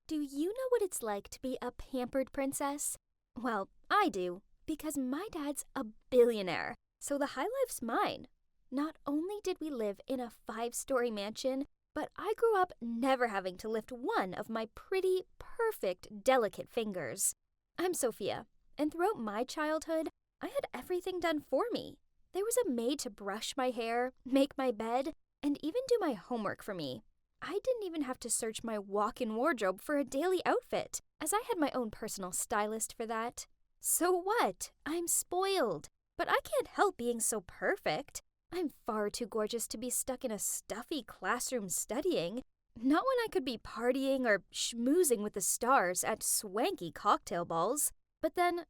Do you know what it's like to be a pampered princess? Well, I do, because my dad's a billionaire, so the high life's mine. Not only did we live in a 5-story mansion, but I grew up never having to lift one of my pretty, perfect, delicate fingers. I'm Sophia, and throughout my childhood, I had everything done for me. There was a maid to brush my hair, make my bed, and even do my homework for me. I didn't even have to search my walk-in wardrobe for a daily outfit, as I had my own personal stylist for that. So what? I'm spoiled. But I can't help being so perfect. I'm far too gorgeous to be stuck in a stuffy classroom studying. Not when I could be partying or schmoozing with the stars at swanky cocktail balls. But then,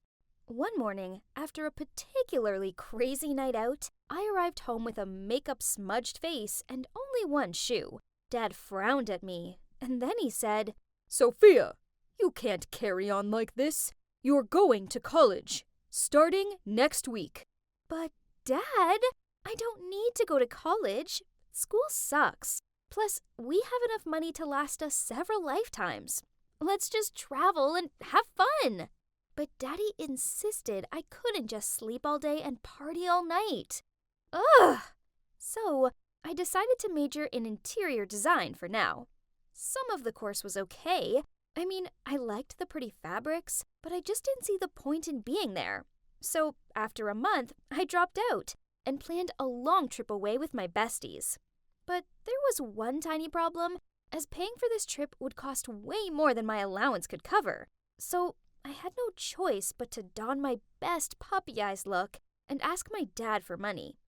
one morning, after a particularly crazy night out, I arrived home with a makeup-smudged face and only one shoe. Dad frowned at me, and then he said, "Sophia, you can't carry on like this. You're going to college, starting next week." "But, Dad, I don't need to go to college. School sucks. Plus, we have enough money to last us several lifetimes. Let's just travel and have fun." But Daddy insisted I couldn't just sleep all day and party all night. Ugh! So, I decided to major in interior design for now. Some of the course was okay. I mean, I liked the pretty fabrics, but I just didn't see the point in being there. So, after a month, I dropped out and planned a long trip away with my besties. But there was one tiny problem, as paying for this trip would cost way more than my allowance could cover. So, I had no choice but to don my best puppy eyes look and ask my dad for money.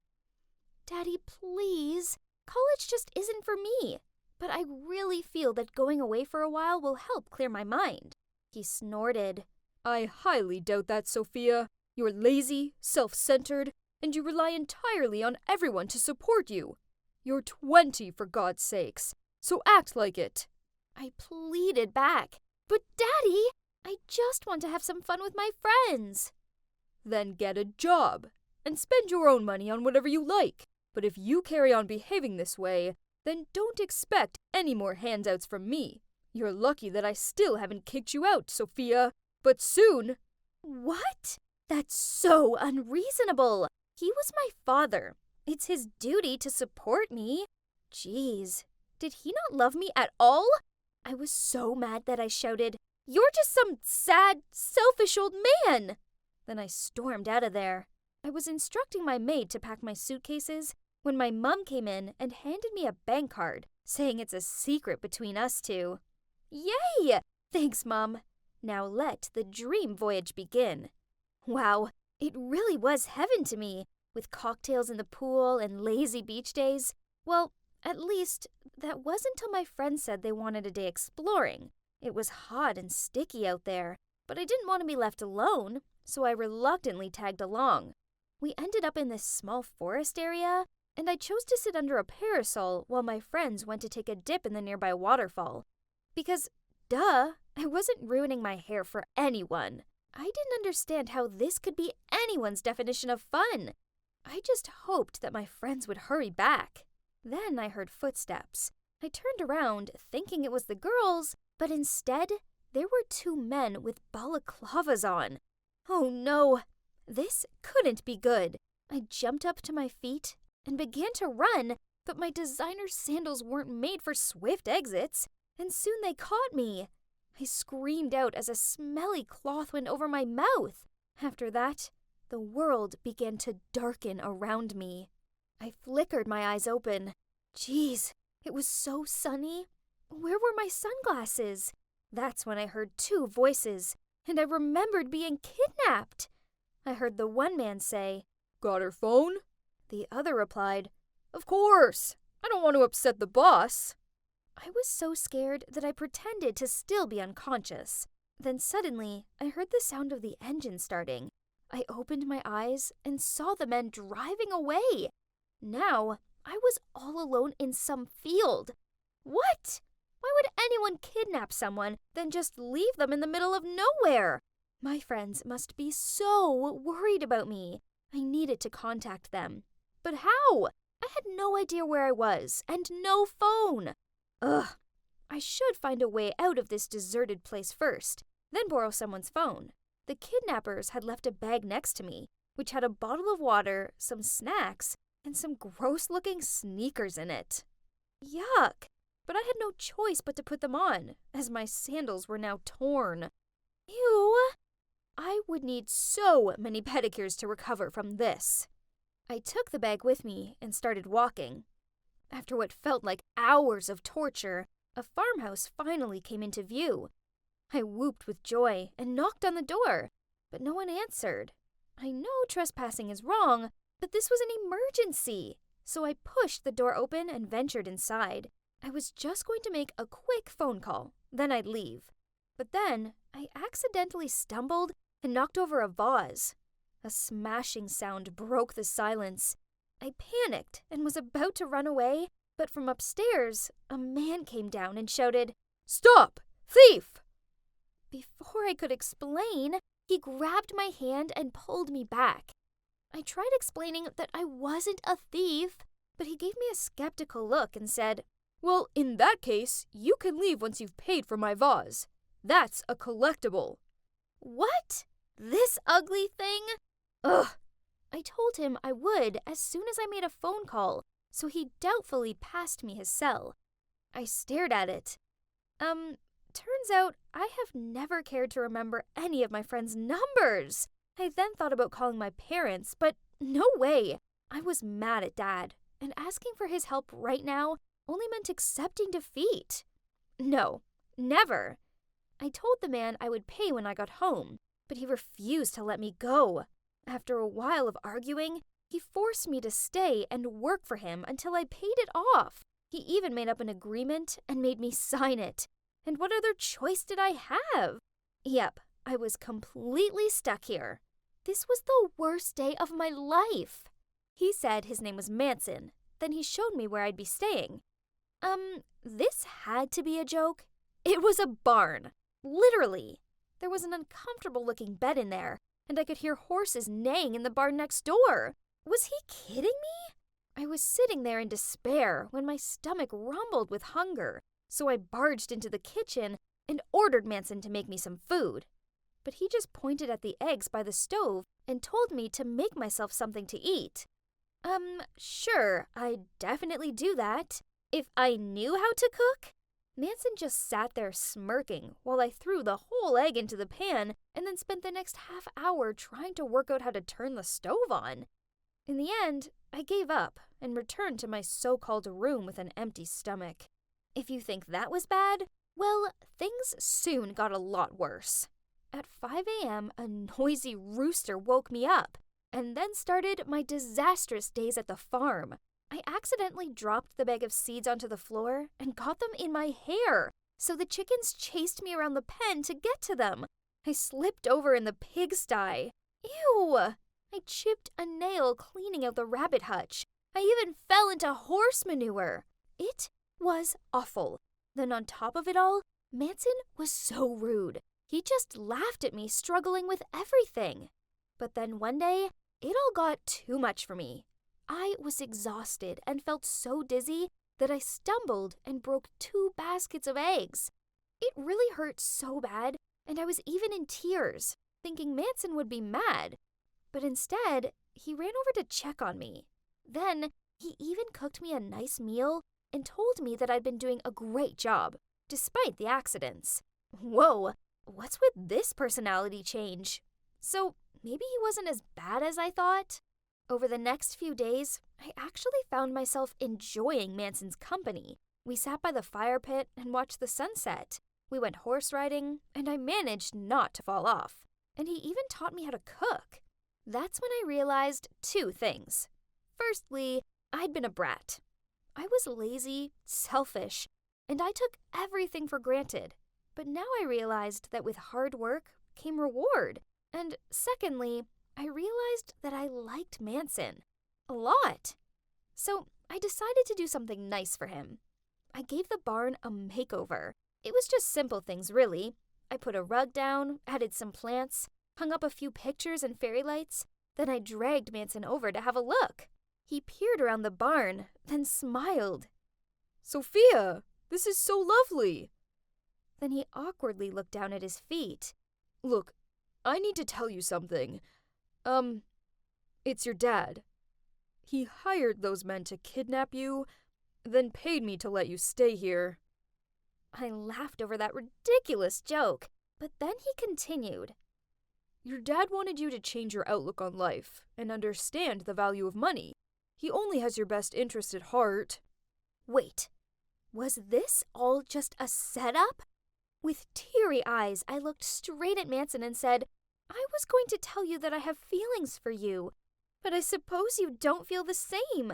"Daddy, please. College just isn't for me. But I really feel that going away for a while will help clear my mind." He snorted. "I highly doubt that, Sophia. You're lazy, self-centered, and you rely entirely on everyone to support you. You're 20, for God's sakes, so act like it." I pleaded back. "But Daddy, I just want to have some fun with my friends." "Then get a job, and spend your own money on whatever you like. But if you carry on behaving this way, then don't expect any more handouts from me. You're lucky that I still haven't kicked you out, Sophia. But soon—" "What? That's so unreasonable. He was my father. It's his duty to support me. Jeez, did he not love me at all?" I was so mad that I shouted, "You're just some sad, selfish old man!" Then I stormed out of there. I was instructing my maid to pack my suitcases when my mom came in and handed me a bank card, saying it's a secret between us two. Yay! Thanks, Mom. Now let the dream voyage begin. Wow, it really was heaven to me, with cocktails in the pool and lazy beach days. Well, at least, that wasn't until my friends said they wanted a day exploring. It was hot and sticky out there, but I didn't want to be left alone, so I reluctantly tagged along. We ended up in this small forest area, and I chose to sit under a parasol while my friends went to take a dip in the nearby waterfall. Because, duh, I wasn't ruining my hair for anyone. I didn't understand how this could be anyone's definition of fun. I just hoped that my friends would hurry back. Then I heard footsteps. I turned around, thinking it was the girls, but instead, there were 2 men with balaclavas on. Oh no, this couldn't be good. I jumped up to my feet and began to run, but my designer sandals weren't made for swift exits, and soon they caught me. I screamed out as a smelly cloth went over my mouth. After that, the world began to darken around me. I flickered my eyes open. Geez, it was so sunny. Where were my sunglasses? That's when I heard 2 voices, and I remembered being kidnapped. I heard the one man say, "Got her phone?" The other replied, "Of course. I don't want to upset the boss." I was so scared that I pretended to still be unconscious. Then suddenly, I heard the sound of the engine starting. I opened my eyes and saw the men driving away. Now, I was all alone in some field. What? Why would anyone kidnap someone, then just leave them in the middle of nowhere? My friends must be so worried about me. I needed to contact them. But how? I had no idea where I was, and no phone. Ugh, I should find a way out of this deserted place first, then borrow someone's phone. The kidnappers had left a bag next to me, which had a bottle of water, some snacks, and some gross-looking sneakers in it. Yuck! But I had no choice but to put them on, as my sandals were now torn. Ew! I would need so many pedicures to recover from this. I took the bag with me and started walking. After what felt like hours of torture, a farmhouse finally came into view. I whooped with joy and knocked on the door, but no one answered. I know trespassing is wrong, but this was an emergency, so I pushed the door open and ventured inside. I was just going to make a quick phone call, then I'd leave. But then I accidentally stumbled and knocked over a vase. A smashing sound broke the silence. I panicked and was about to run away, but from upstairs, a man came down and shouted, "Stop! Thief!" Before I could explain, he grabbed my hand and pulled me back. I tried explaining that I wasn't a thief, but he gave me a skeptical look and said, "Well, in that case, you can leave once you've paid for my vase. That's a collectible." What? This ugly thing? Ugh. I told him I would as soon as I made a phone call, so he doubtfully passed me his cell. I stared at it. Turns out I have never cared to remember any of my friends' numbers. I then thought about calling my parents, but no way. I was mad at Dad, and asking for his help right now only meant accepting defeat. No, never. I told the man I would pay when I got home, but he refused to let me go. After a while of arguing, he forced me to stay and work for him until I paid it off. He even made up an agreement and made me sign it. And what other choice did I have? Yep, I was completely stuck here. This was the worst day of my life. He said his name was Manson. Then he showed me where I'd be staying. This had to be a joke. It was a barn. Literally. There was an uncomfortable-looking bed in there, and I could hear horses neighing in the barn next door. Was he kidding me? I was sitting there in despair when my stomach rumbled with hunger, so I barged into the kitchen and ordered Manson to make me some food. But he just pointed at the eggs by the stove and told me to make myself something to eat. Sure, I'd definitely do that. If I knew how to cook? Manson just sat there smirking while I threw the whole egg into the pan and then spent the next half hour trying to work out how to turn the stove on. In the end, I gave up and returned to my so-called room with an empty stomach. If you think that was bad, well, things soon got a lot worse. At 5 a.m., a noisy rooster woke me up, and then started my disastrous days at the farm. I accidentally dropped the bag of seeds onto the floor and got them in my hair, so the chickens chased me around the pen to get to them. I slipped over in the pigsty. Ew! I chipped a nail cleaning out the rabbit hutch. I even fell into horse manure. It was awful. Then on top of it all, Manson was so rude. He just laughed at me struggling with everything. But then one day, it all got too much for me. I was exhausted and felt so dizzy that I stumbled and broke 2 baskets of eggs. It really hurt so bad, and I was even in tears, thinking Manson would be mad. But instead, he ran over to check on me. Then, he even cooked me a nice meal and told me that I'd been doing a great job, despite the accidents. Whoa, what's with this personality change? So, maybe he wasn't as bad as I thought? Over the next few days, I actually found myself enjoying Manson's company. We sat by the fire pit and watched the sunset. We went horse riding, and I managed not to fall off. And he even taught me how to cook. That's when I realized 2 things. Firstly, I'd been a brat. I was lazy, selfish, and I took everything for granted. But now I realized that with hard work came reward. And secondly, I realized that I liked Manson a lot. So I decided to do something nice for him. I gave the barn a makeover. It was just simple things, really. I put a rug down, added some plants, hung up a few pictures and fairy lights. Then I dragged Manson over to have a look. He peered around the barn, then smiled. "Sophia, This is so lovely. Then he awkwardly looked down at his feet. Look, I need to tell you something. It's your dad. He hired those men to kidnap you, then paid me to let you stay here. I laughed over that ridiculous joke, but then he continued. Your dad wanted you to change your outlook on life and understand the value of money. He only has your best interest at heart. Wait, was this all just a setup? With teary eyes, I looked straight at Manson and said, I was going to tell you that I have feelings for you, but I suppose you don't feel the same.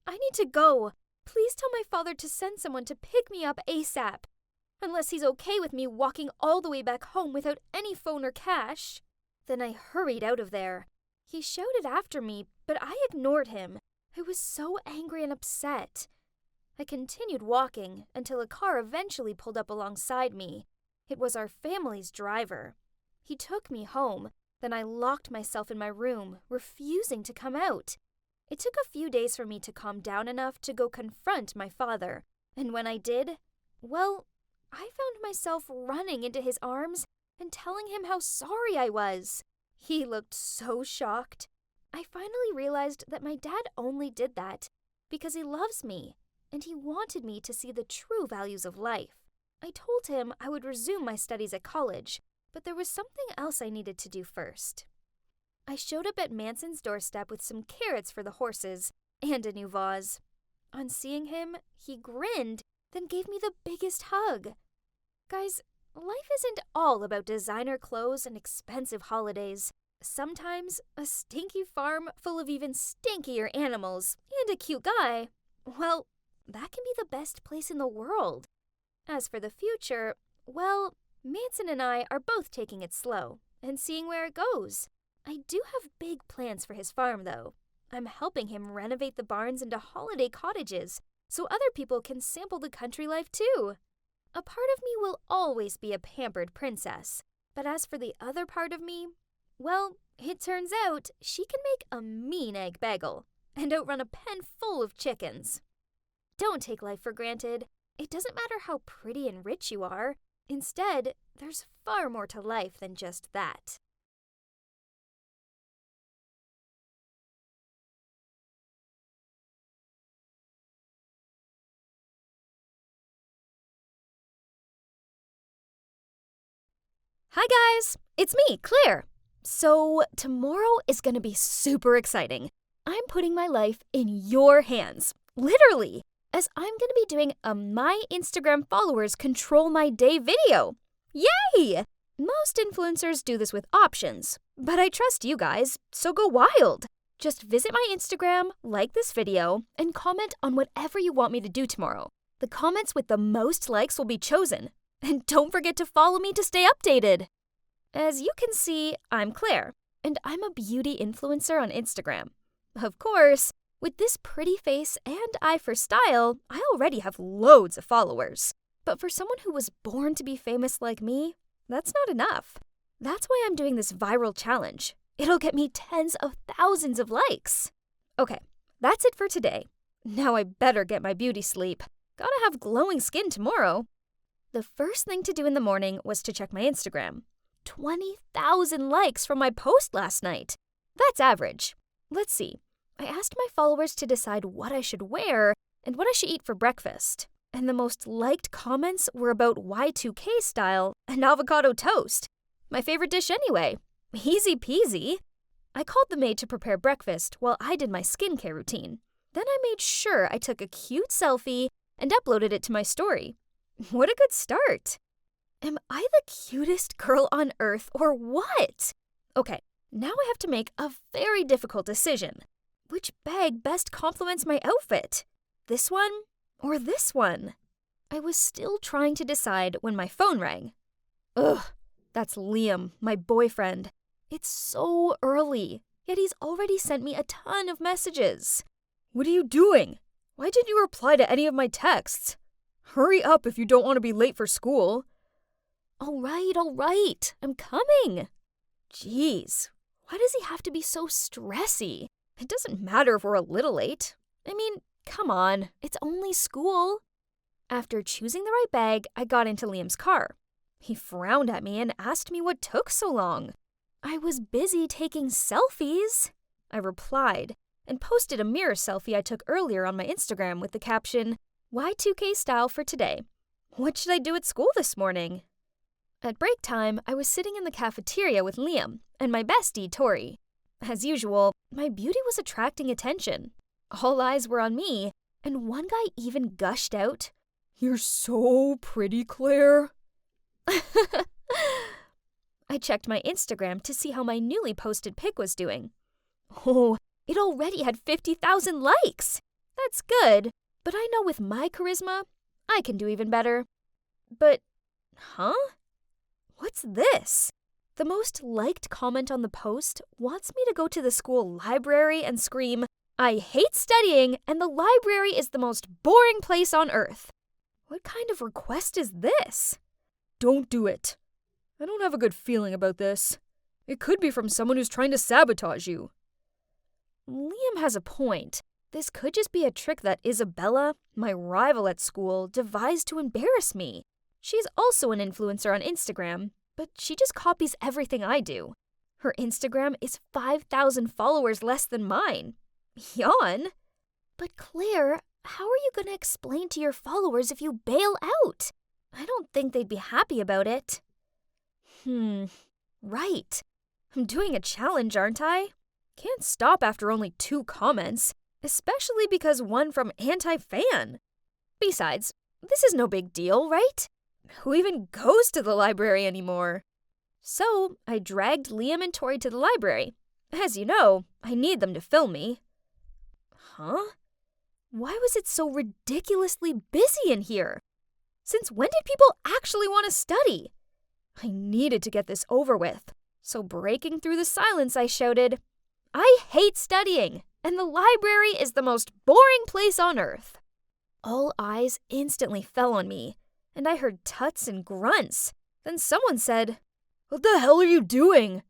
I need to go. Please tell my father to send someone to pick me up ASAP, unless he's okay with me walking all the way back home without any phone or cash. Then I hurried out of there. He shouted after me, but I ignored him. I was so angry and upset. I continued walking until a car eventually pulled up alongside me. It was our family's driver. He took me home. Then I locked myself in my room, refusing to come out. It took a few days for me to calm down enough to go confront my father. And when I did, well, I found myself running into his arms and telling him how sorry I was. He looked so shocked. I finally realized that my dad only did that because he loves me, and he wanted me to see the true values of life. I told him I would resume my studies at college, but there was something else I needed to do first. I showed up at Manson's doorstep with some carrots for the horses and a new vase. On seeing him, he grinned, then gave me the biggest hug. Guys, life isn't all about designer clothes and expensive holidays. Sometimes a stinky farm full of even stinkier animals and a cute guy, well, that can be the best place in the world. As for the future, well, Manson and I are both taking it slow and seeing where it goes. I do have big plans for his farm, though. I'm helping him renovate the barns into holiday cottages so other people can sample the country life too. A part of me will always be a pampered princess, but as for the other part of me, well, it turns out she can make a mean egg bagel and outrun a pen full of chickens. Don't take life for granted. It doesn't matter how pretty and rich you are. Instead, there's far more to life than just that. Hi guys, it's me, Claire. So tomorrow is going to be super exciting. I'm putting my life in your hands, literally, as I'm going to be doing a My Instagram Followers Control My Day video. Yay! Most influencers do this with options, but I trust you guys, so go wild. Just visit my Instagram, like this video, and comment on whatever you want me to do tomorrow. The comments with the most likes will be chosen. And don't forget to follow me to stay updated. As you can see, I'm Claire, and I'm a beauty influencer on Instagram. Of course, with this pretty face and eye for style, I already have loads of followers. But for someone who was born to be famous like me, that's not enough. That's why I'm doing this viral challenge. It'll get me tens of thousands of likes. Okay, that's it for today. Now I better get my beauty sleep. Gotta have glowing skin tomorrow. The first thing to do in the morning was to check my Instagram. 20,000 likes from my post last night. That's average. Let's see. I asked my followers to decide what I should wear and what I should eat for breakfast. And the most liked comments were about Y2K style and avocado toast. My favorite dish anyway. Easy peasy. I called the maid to prepare breakfast while I did my skincare routine. Then I made sure I took a cute selfie and uploaded it to my story. What a good start! Am I the cutest girl on earth or what? Okay, now I have to make a very difficult decision. Which bag best complements my outfit? This one or this one? I was still trying to decide when my phone rang. Ugh, that's Liam, my boyfriend. It's so early, yet he's already sent me a ton of messages. What are you doing? Why didn't you reply to any of my texts? Hurry up if you don't want to be late for school. All right. I'm coming. Jeez, why does he have to be so stressy? It doesn't matter if we're a little late. I mean, come on, it's only school. After choosing the right bag, I got into Liam's car. He frowned at me and asked me what took so long. I was busy taking selfies, I replied, and posted a mirror selfie I took earlier on my Instagram with the caption, Y2K style for today. What should I do at school this morning? At break time, I was sitting in the cafeteria with Liam and my bestie, Tori. As usual, my beauty was attracting attention. All eyes were on me, and one guy even gushed out, "You're so pretty, Claire." I checked my Instagram to see how my newly posted pic was doing. Oh, it already had 50,000 likes! That's good, but I know with my charisma, I can do even better. But, What's this? The most liked comment on the post wants me to go to the school library and scream, "I hate studying, and the library is the most boring place on earth." What kind of request is this? Don't do it. I don't have a good feeling about this. It could be from someone who's trying to sabotage you. Liam has a point. This could just be a trick that Isabella, my rival at school, devised to embarrass me. She's also an influencer on Instagram, but she just copies everything I do. Her Instagram is 5,000 followers less than mine. Yawn. But Claire, how are you going to explain to your followers if you bail out? I don't think they'd be happy about it. Right. I'm doing a challenge, aren't I? Can't stop after only 2 comments, especially because one from anti-fan. Besides, this is no big deal, right? Who even goes to the library anymore? So, I dragged Liam and Tori to the library. As you know, I need them to film me. Why was it so ridiculously busy in here? Since when did people actually want to study? I needed to get this over with. So breaking through the silence, I shouted, "I hate studying, and the library is the most boring place on earth." All eyes instantly fell on me, and I heard tuts and grunts. Then someone said, "What the hell are you doing?"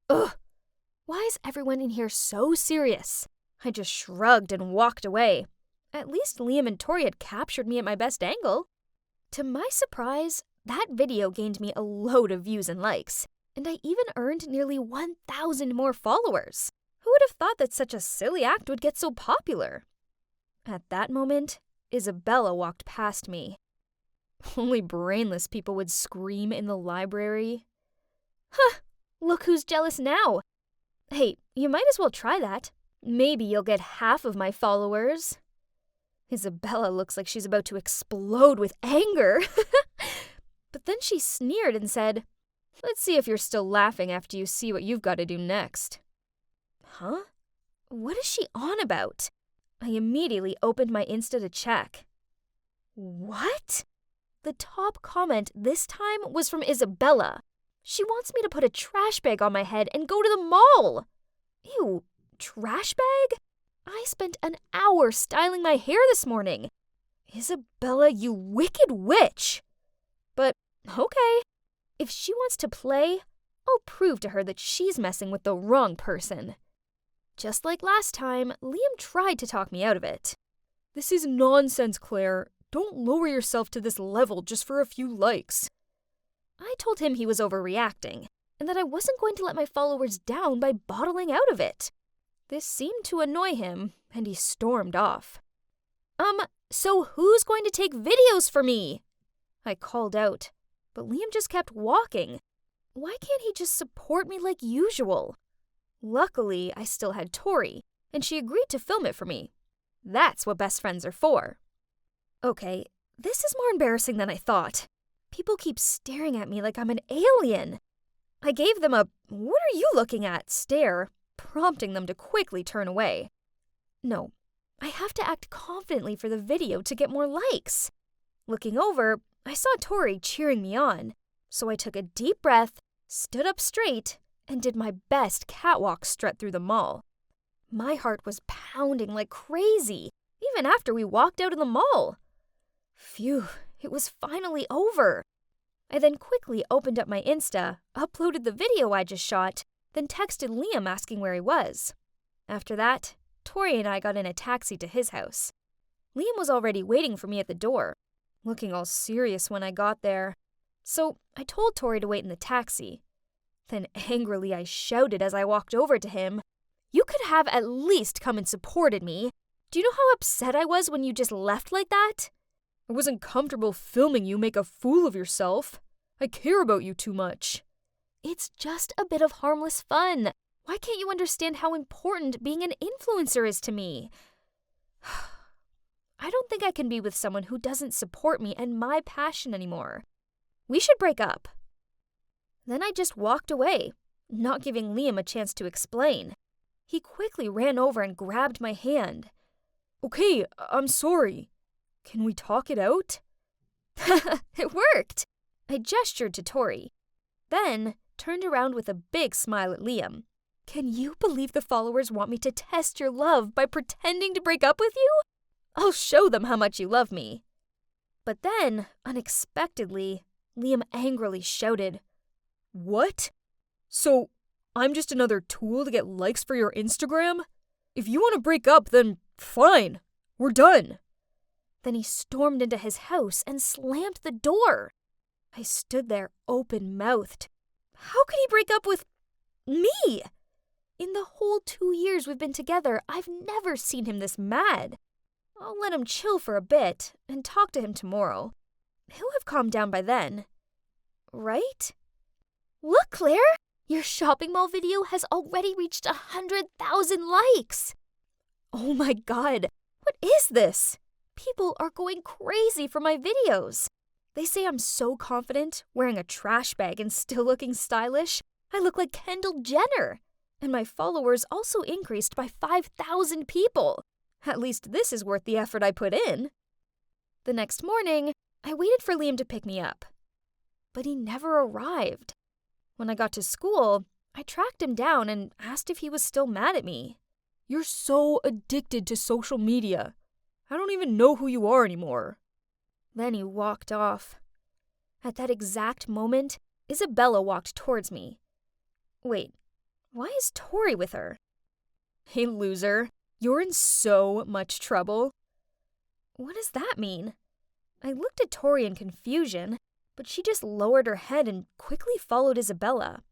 Ugh, why is everyone in here so serious? I just shrugged and walked away. At least Liam and Tori had captured me at my best angle. To my surprise, that video gained me a load of views and likes, and I even earned nearly 1,000 more followers. Who would have thought that such a silly act would get so popular? At that moment, Isabella walked past me. Only brainless people would scream in the library. Look who's jealous now. Hey, you might as well try that. Maybe you'll get half of my followers. Isabella looks like she's about to explode with anger. But then she sneered and said, "Let's see if you're still laughing after you see what you've got to do next." What is she on about? I immediately opened my Insta to check. What? The top comment this time was from Isabella. She wants me to put a trash bag on my head and go to the mall. Ew, trash bag? I spent an hour styling my hair this morning. Isabella, you wicked witch. But, okay. If she wants to play, I'll prove to her that she's messing with the wrong person. Just like last time, Liam tried to talk me out of it. This is nonsense, Claire. Don't lower yourself to this level just for a few likes. I told him he was overreacting, and that I wasn't going to let my followers down by bottling out of it. This seemed to annoy him, and he stormed off. So who's going to take videos for me? I called out, but Liam just kept walking. Why can't he just support me like usual? Luckily, I still had Tori, and she agreed to film it for me. That's what best friends are for. Okay, this is more embarrassing than I thought. People keep staring at me like I'm an alien. I gave them a "what are you looking at" stare, prompting them to quickly turn away. No, I have to act confidently for the video to get more likes. Looking over, I saw Tori cheering me on, so I took a deep breath, stood up straight, and did my best catwalk strut through the mall. My heart was pounding like crazy, even after we walked out of the mall. Phew, it was finally over. I then quickly opened up my Insta, uploaded the video I just shot, then texted Liam asking where he was. After that, Tori and I got in a taxi to his house. Liam was already waiting for me at the door, looking all serious when I got there. So I told Tori to wait in the taxi. Then angrily I shouted as I walked over to him, "You could have at least come and supported me. Do you know how upset I was when you just left like that? I wasn't comfortable filming you make a fool of yourself. I care about you too much." It's just a bit of harmless fun. Why can't you understand how important being an influencer is to me? I don't think I can be with someone who doesn't support me and my passion anymore. We should break up. Then I just walked away, not giving Liam a chance to explain. He quickly ran over and grabbed my hand. "Okay, I'm sorry. Can we talk it out?" It worked! I gestured to Tori, then turned around with a big smile at Liam. "Can you believe the followers want me to test your love by pretending to break up with you? I'll show them how much you love me." But then, unexpectedly, Liam angrily shouted, "What? So, I'm just another tool to get likes for your Instagram? If you want to break up, then fine. We're done." Then he stormed into his house and slammed the door. I stood there open-mouthed. How could he break up with me? In the whole 2 years we've been together, I've never seen him this mad. I'll let him chill for a bit and talk to him tomorrow. He'll have calmed down by then. Right? Look, Claire! Your shopping mall video has already reached 100,000 likes! Oh my god, what is this? People are going crazy for my videos. They say I'm so confident, wearing a trash bag and still looking stylish. I look like Kendall Jenner. And my followers also increased by 5,000 people. At least this is worth the effort I put in. The next morning, I waited for Liam to pick me up. But he never arrived. When I got to school, I tracked him down and asked if he was still mad at me. "You're so addicted to social media. I don't even know who you are anymore." Then he walked off. At that exact moment, Isabella walked towards me. Wait, why is Tori with her? "Hey, loser, you're in so much trouble." What does that mean? I looked at Tori in confusion, but she just lowered her head and quickly followed Isabella.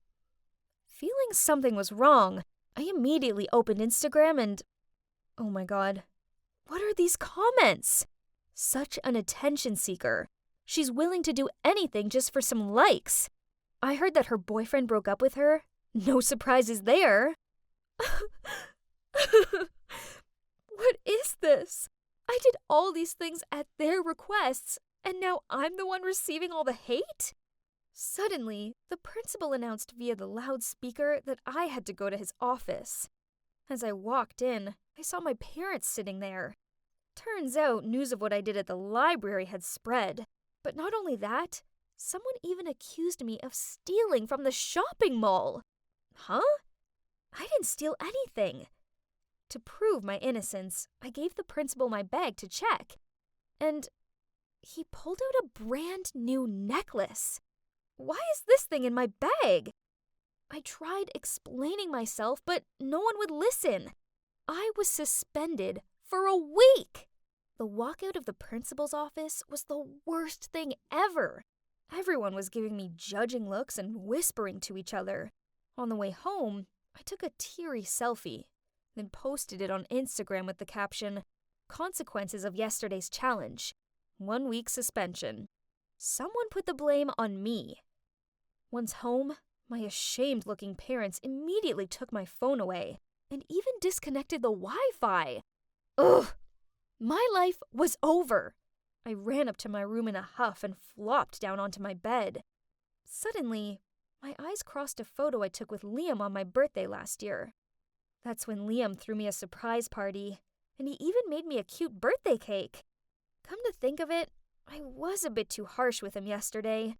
Feeling something was wrong, I immediately opened Instagram and... oh my god, what are these comments? Such an attention seeker. She's willing to do anything just for some likes. I heard that her boyfriend broke up with her. No surprises there. What is this? I did all these things at their requests, and now I'm the one receiving all the hate? Suddenly, the principal announced via the loudspeaker that I had to go to his office. As I walked in, I saw my parents sitting there. Turns out news of what I did at the library had spread. But not only that, someone even accused me of stealing from the shopping mall. Huh? I didn't steal anything. To prove my innocence, I gave the principal my bag to check. And he pulled out a brand new necklace. Why is this thing in my bag? I tried explaining myself, but no one would listen. I was suspended for a week. The walkout of the principal's office was the worst thing ever. Everyone was giving me judging looks and whispering to each other. On the way home, I took a teary selfie, then posted it on Instagram with the caption, "Consequences of yesterday's challenge. 1 week suspension." Someone put the blame on me. Once home, my ashamed-looking parents immediately took my phone away and even disconnected the Wi-Fi. Ugh! My life was over. I ran up to my room in a huff and flopped down onto my bed. Suddenly, my eyes crossed a photo I took with Liam on my birthday last year. That's when Liam threw me a surprise party, and he even made me a cute birthday cake. Come to think of it, I was a bit too harsh with him yesterday.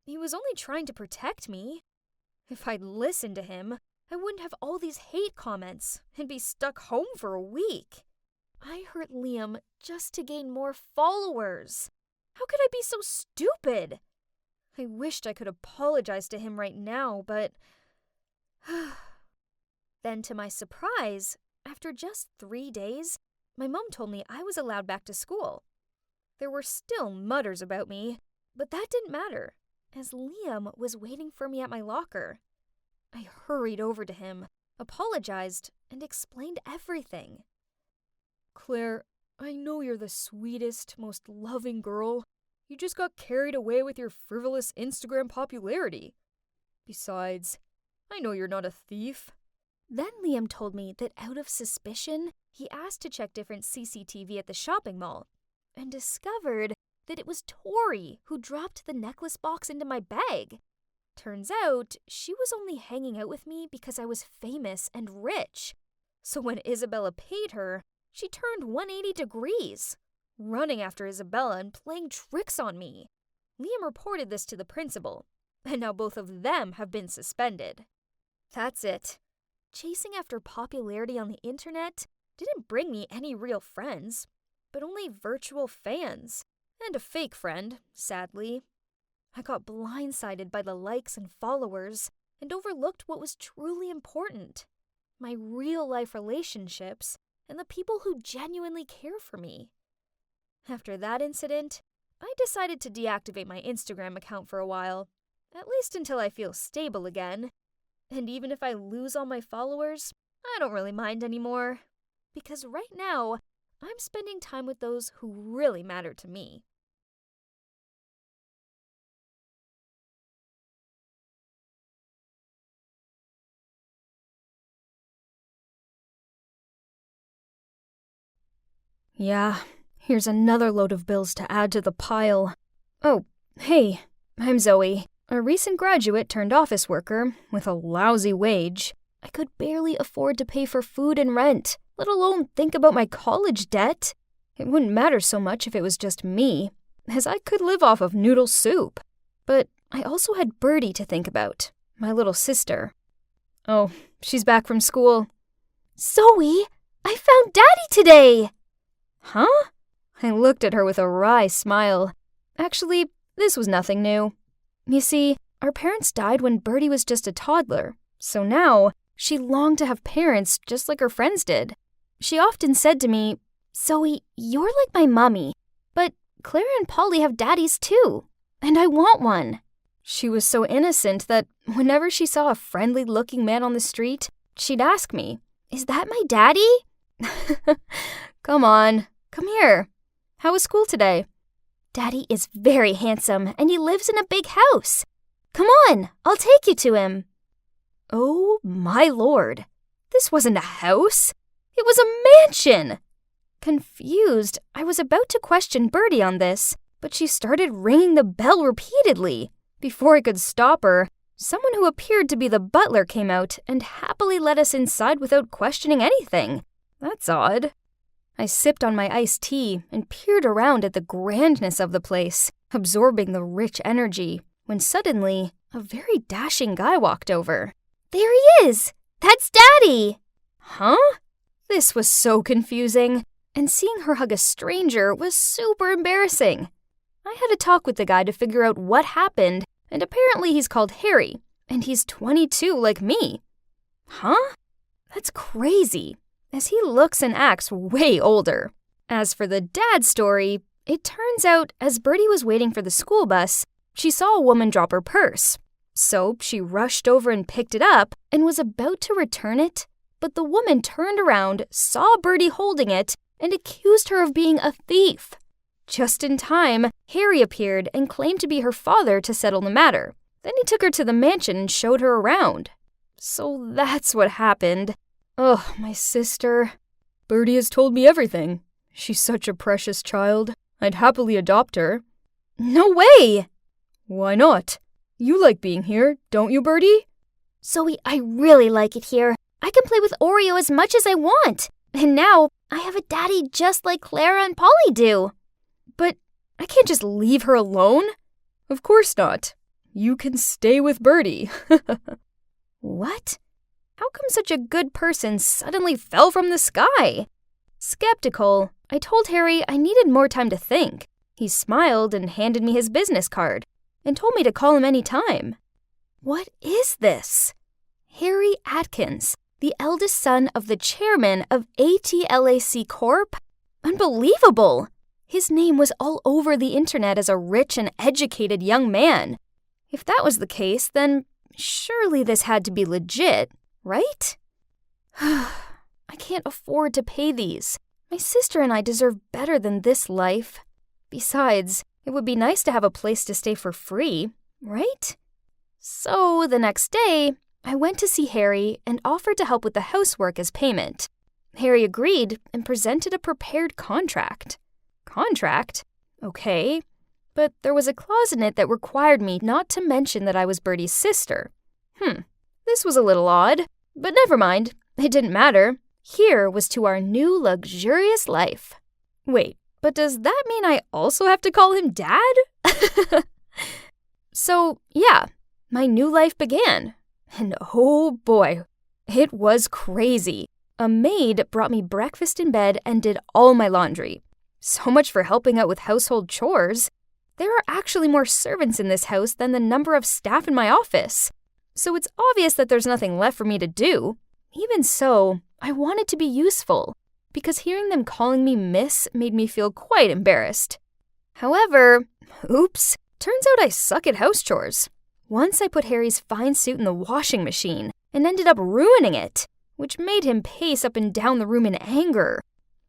He was only trying to protect me. If I'd listened to him, I wouldn't have all these hate comments and be stuck home for a week. I hurt Liam just to gain more followers. How could I be so stupid? I wished I could apologize to him right now, but... Then to my surprise, after just 3 days, my mom told me I was allowed back to school. There were still mutters about me, but that didn't matter, as Liam was waiting for me at my locker. I hurried over to him, apologized, and explained everything. Claire, I know you're the sweetest, most loving girl. You just got carried away with your frivolous Instagram popularity. Besides, I know you're not a thief. Then Liam told me that out of suspicion, he asked to check different CCTV at the shopping mall, and discovered that it was Tori who dropped the necklace box into my bag. Turns out, she was only hanging out with me because I was famous and rich. So when Isabella paid her, she turned 180 degrees, running after Isabella and playing tricks on me. Liam reported this to the principal, and now both of them have been suspended. That's it. Chasing after popularity on the internet didn't bring me any real friends, but only virtual fans, and a fake friend, sadly. I got blindsided by the likes and followers, and overlooked what was truly important: my real-life relationships and the people who genuinely care for me. After that incident, I decided to deactivate my Instagram account for a while, at least until I feel stable again. And even if I lose all my followers, I don't really mind anymore. Because right now, I'm spending time with those who really matter to me. Yeah, here's another load of bills to add to the pile. Oh, hey, I'm Zoe, a recent graduate turned office worker with a lousy wage. I could barely afford to pay for food and rent, let alone think about my college debt. It wouldn't matter so much if it was just me, as I could live off of noodle soup. But I also had Birdie to think about, my little sister. Oh, she's back from school. Zoe, I found Daddy today! Huh? I looked at her with a wry smile. Actually, this was nothing new. You see, our parents died when Birdie was just a toddler, so now she longed to have parents just like her friends did. She often said to me, "Zoe, you're like my mommy, but Clara and Polly have daddies too, and I want one." She was so innocent that whenever she saw a friendly-looking man on the street, she'd ask me, "Is that my daddy?" Come on, come here. How was school today? Daddy is very handsome, and he lives in a big house. Come on, I'll take you to him. Oh, my lord. This wasn't a house. It was a mansion. Confused, I was about to question Birdie on this, but she started ringing the bell repeatedly. Before I could stop her, someone who appeared to be the butler came out and happily let us inside without questioning anything. That's odd. I sipped on my iced tea and peered around at the grandness of the place, absorbing the rich energy, when suddenly a very dashing guy walked over. There he is! That's Daddy! Huh? This was so confusing, and seeing her hug a stranger was super embarrassing. I had a talk with the guy to figure out what happened, and apparently he's called Harry, and he's 22 like me. Huh? That's crazy, as he looks and acts way older. As for the dad story, it turns out as Birdie was waiting for the school bus, she saw a woman drop her purse. So she rushed over and picked it up and was about to return it, but the woman turned around, saw Birdie holding it, and accused her of being a thief. Just in time, Harry appeared and claimed to be her father to settle the matter. Then he took her to the mansion and showed her around. So that's what happened. Oh, my sister. Birdie has told me everything. She's such a precious child. I'd happily adopt her. No way! Why not? You like being here, don't you, Birdie? Zoe, I really like it here. I can play with Oreo as much as I want. And now, I have a daddy just like Clara and Polly do. But I can't just leave her alone. Of course not. You can stay with Birdie. What? How come such a good person suddenly fell from the sky? Skeptical, I told Harry I needed more time to think. He smiled and handed me his business card and told me to call him any time. What is this? Harry Atkins, the eldest son of the chairman of ATLAC Corp? Unbelievable! His name was all over the internet as a rich and educated young man. If that was the case, then surely this had to be legit, right? I can't afford to pay these. My sister and I deserve better than this life. Besides, it would be nice to have a place to stay for free, right? So the next day, I went to see Harry and offered to help with the housework as payment. Harry agreed and presented a prepared contract. Contract? Okay. But there was a clause in it that required me not to mention that I was Bertie's sister. This was a little odd, but never mind. It didn't matter. Here was to our new luxurious life. Wait, but does that mean I also have to call him Dad? So, yeah, my new life began. And oh boy, it was crazy. A maid brought me breakfast in bed and did all my laundry. So much for helping out with household chores. There are actually more servants in this house than the number of staff in my office. So it's obvious that there's nothing left for me to do. Even so, I wanted to be useful, because hearing them calling me Miss made me feel quite embarrassed. However, oops, turns out I suck at house chores. Once I put Harry's fine suit in the washing machine and ended up ruining it, which made him pace up and down the room in anger.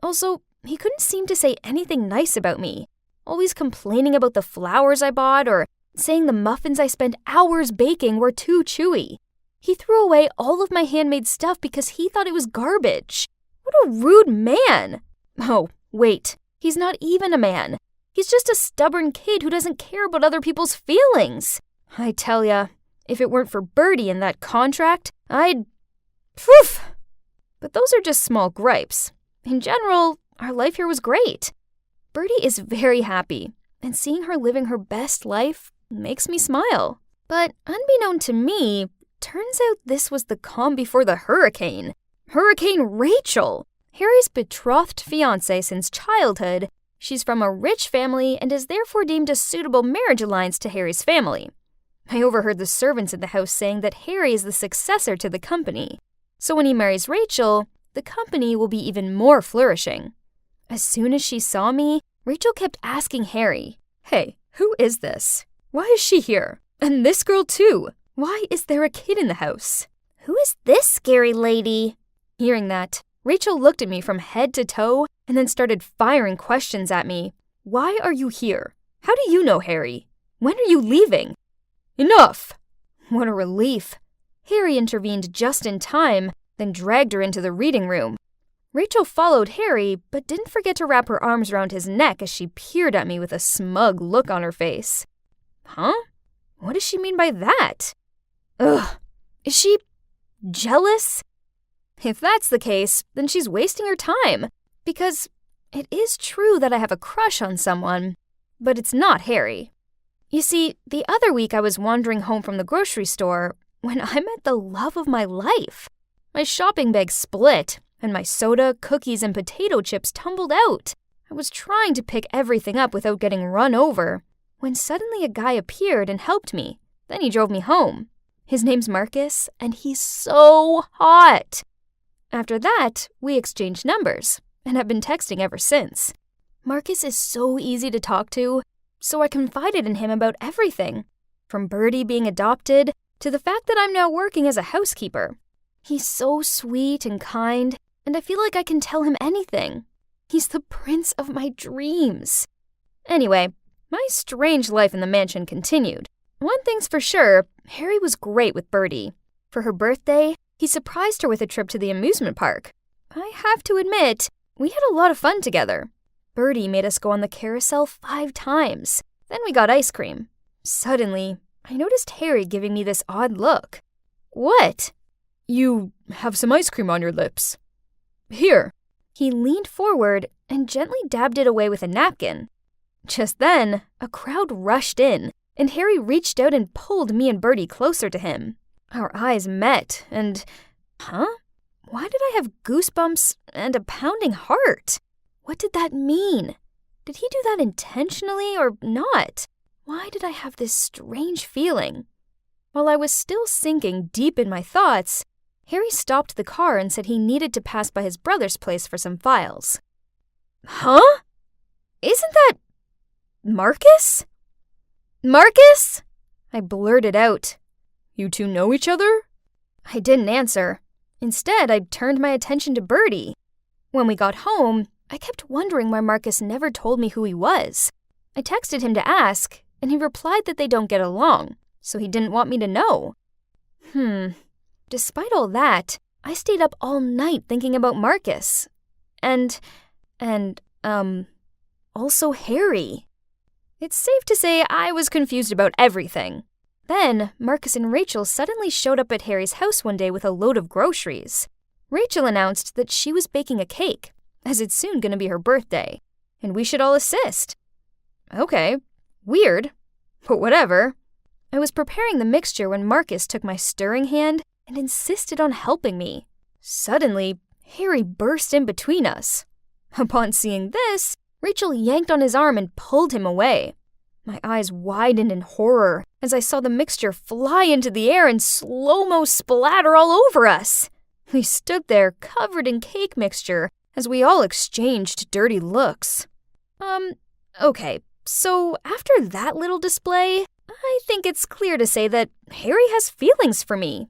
Also, he couldn't seem to say anything nice about me, always complaining about the flowers I bought or saying the muffins I spent hours baking were too chewy. He threw away all of my handmade stuff because he thought it was garbage. What a rude man! Oh, wait, he's not even a man. He's just a stubborn kid who doesn't care about other people's feelings. I tell ya, if it weren't for Bertie and that contract, I'd... Phew! But those are just small gripes. In general, our life here was great. Bertie is very happy, and seeing her living her best life makes me smile. But unbeknown to me, turns out this was the calm before the hurricane. Hurricane Rachel! Harry's betrothed fiancée since childhood. She's from a rich family and is therefore deemed a suitable marriage alliance to Harry's family. I overheard the servants in the house saying that Harry is the successor to the company. So when he marries Rachel, the company will be even more flourishing. As soon as she saw me, Rachel kept asking Harry, "Hey, who is this? Why is she here? And this girl too? Why is there a kid in the house? Who is this scary lady?" Hearing that, Rachel looked at me from head to toe and then started firing questions at me. "Why are you here? How do you know Harry? When are you leaving?" "Enough!" What a relief. Harry intervened just in time, then dragged her into the reading room. Rachel followed Harry, but didn't forget to wrap her arms around his neck as she peered at me with a smug look on her face. Huh? What does she mean by that? Ugh, is she jealous? If that's the case, then she's wasting her time, because it is true that I have a crush on someone, but it's not Harry. You see, the other week I was wandering home from the grocery store when I met the love of my life. My shopping bag split, and my soda, cookies, and potato chips tumbled out. I was trying to pick everything up without getting run over, when suddenly a guy appeared and helped me. Then he drove me home. His name's Marcus, and he's so hot. After that, we exchanged numbers, and have been texting ever since. Marcus is so easy to talk to, so I confided in him about everything, from Bertie being adopted to the fact that I'm now working as a housekeeper. He's so sweet and kind, and I feel like I can tell him anything. He's the prince of my dreams. Anyway, my strange life in the mansion continued. One thing's for sure, Harry was great with Bertie. For her birthday, he surprised her with a trip to the amusement park. I have to admit, we had a lot of fun together. Bertie made us go on the carousel 5 times. Then we got ice cream. Suddenly, I noticed Harry giving me this odd look. What? You have some ice cream on your lips. Here. He leaned forward and gently dabbed it away with a napkin. Just then, a crowd rushed in, and Harry reached out and pulled me and Bertie closer to him. Our eyes met, and... Why did I have goosebumps and a pounding heart? What did that mean? Did he do that intentionally or not? Why did I have this strange feeling? While I was still sinking deep in my thoughts, Harry stopped the car and said he needed to pass by his brother's place for some files. Huh? Isn't that Marcus? Marcus? I blurted out. You two know each other? I didn't answer. Instead, I turned my attention to Bertie. When we got home, I kept wondering why Marcus never told me who he was. I texted him to ask, and he replied that they don't get along, so he didn't want me to know. Despite all that, I stayed up all night thinking about Marcus. And also Harry. It's safe to say I was confused about everything. Then, Marcus and Rachel suddenly showed up at Harry's house one day with a load of groceries. Rachel announced that she was baking a cake, as it's soon going to be her birthday, and we should all assist. Okay, weird, but whatever. I was preparing the mixture when Marcus took my stirring hand and insisted on helping me. Suddenly, Harry burst in between us. Upon seeing this, Rachel yanked on his arm and pulled him away. My eyes widened in horror as I saw the mixture fly into the air and slow-mo splatter all over us. We stood there covered in cake mixture as we all exchanged dirty looks. Okay, so after that little display, I think it's clear to say that Harry has feelings for me.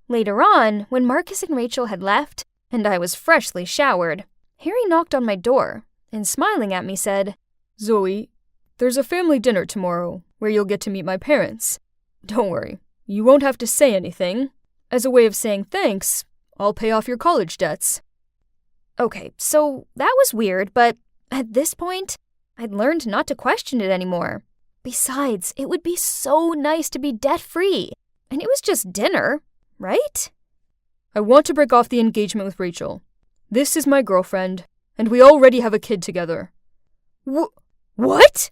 Later on, when Marcus and Rachel had left, and I was freshly showered, Harry knocked on my door and smiling at me said, Zoe, there's a family dinner tomorrow where you'll get to meet my parents. Don't worry, you won't have to say anything. As a way of saying thanks, I'll pay off your college debts. Okay, so that was weird, but at this point, I'd learned not to question it anymore. Besides, it would be so nice to be debt-free, and it was just dinner, right? I want to break off the engagement with Rachel. This is my girlfriend, and we already have a kid together. What?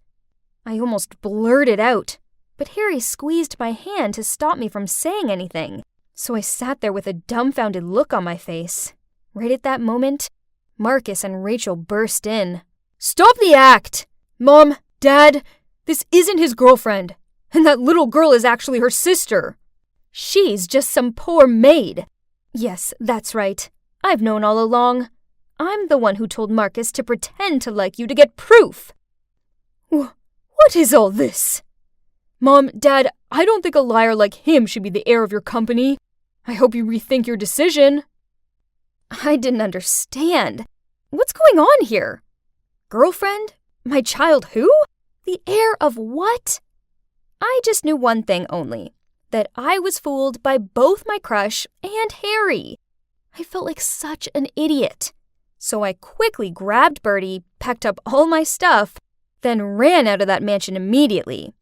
I almost blurted out, but Harry squeezed my hand to stop me from saying anything, so I sat there with a dumbfounded look on my face. Right at that moment, Marcus and Rachel burst in. Stop the act! Mom, Dad, this isn't his girlfriend, and that little girl is actually her sister. She's just some poor maid. Yes, that's right. I've known all along. I'm the one who told Marcus to pretend to like you to get proof. What is all this? Mom, Dad, I don't think a liar like him should be the heir of your company. I hope you rethink your decision. I didn't understand. What's going on here? Girlfriend? My child who? The heir of what? I just knew one thing only, that I was fooled by both my crush and Harry. I felt like such an idiot. So I quickly grabbed Bertie, packed up all my stuff, then ran out of that mansion immediately.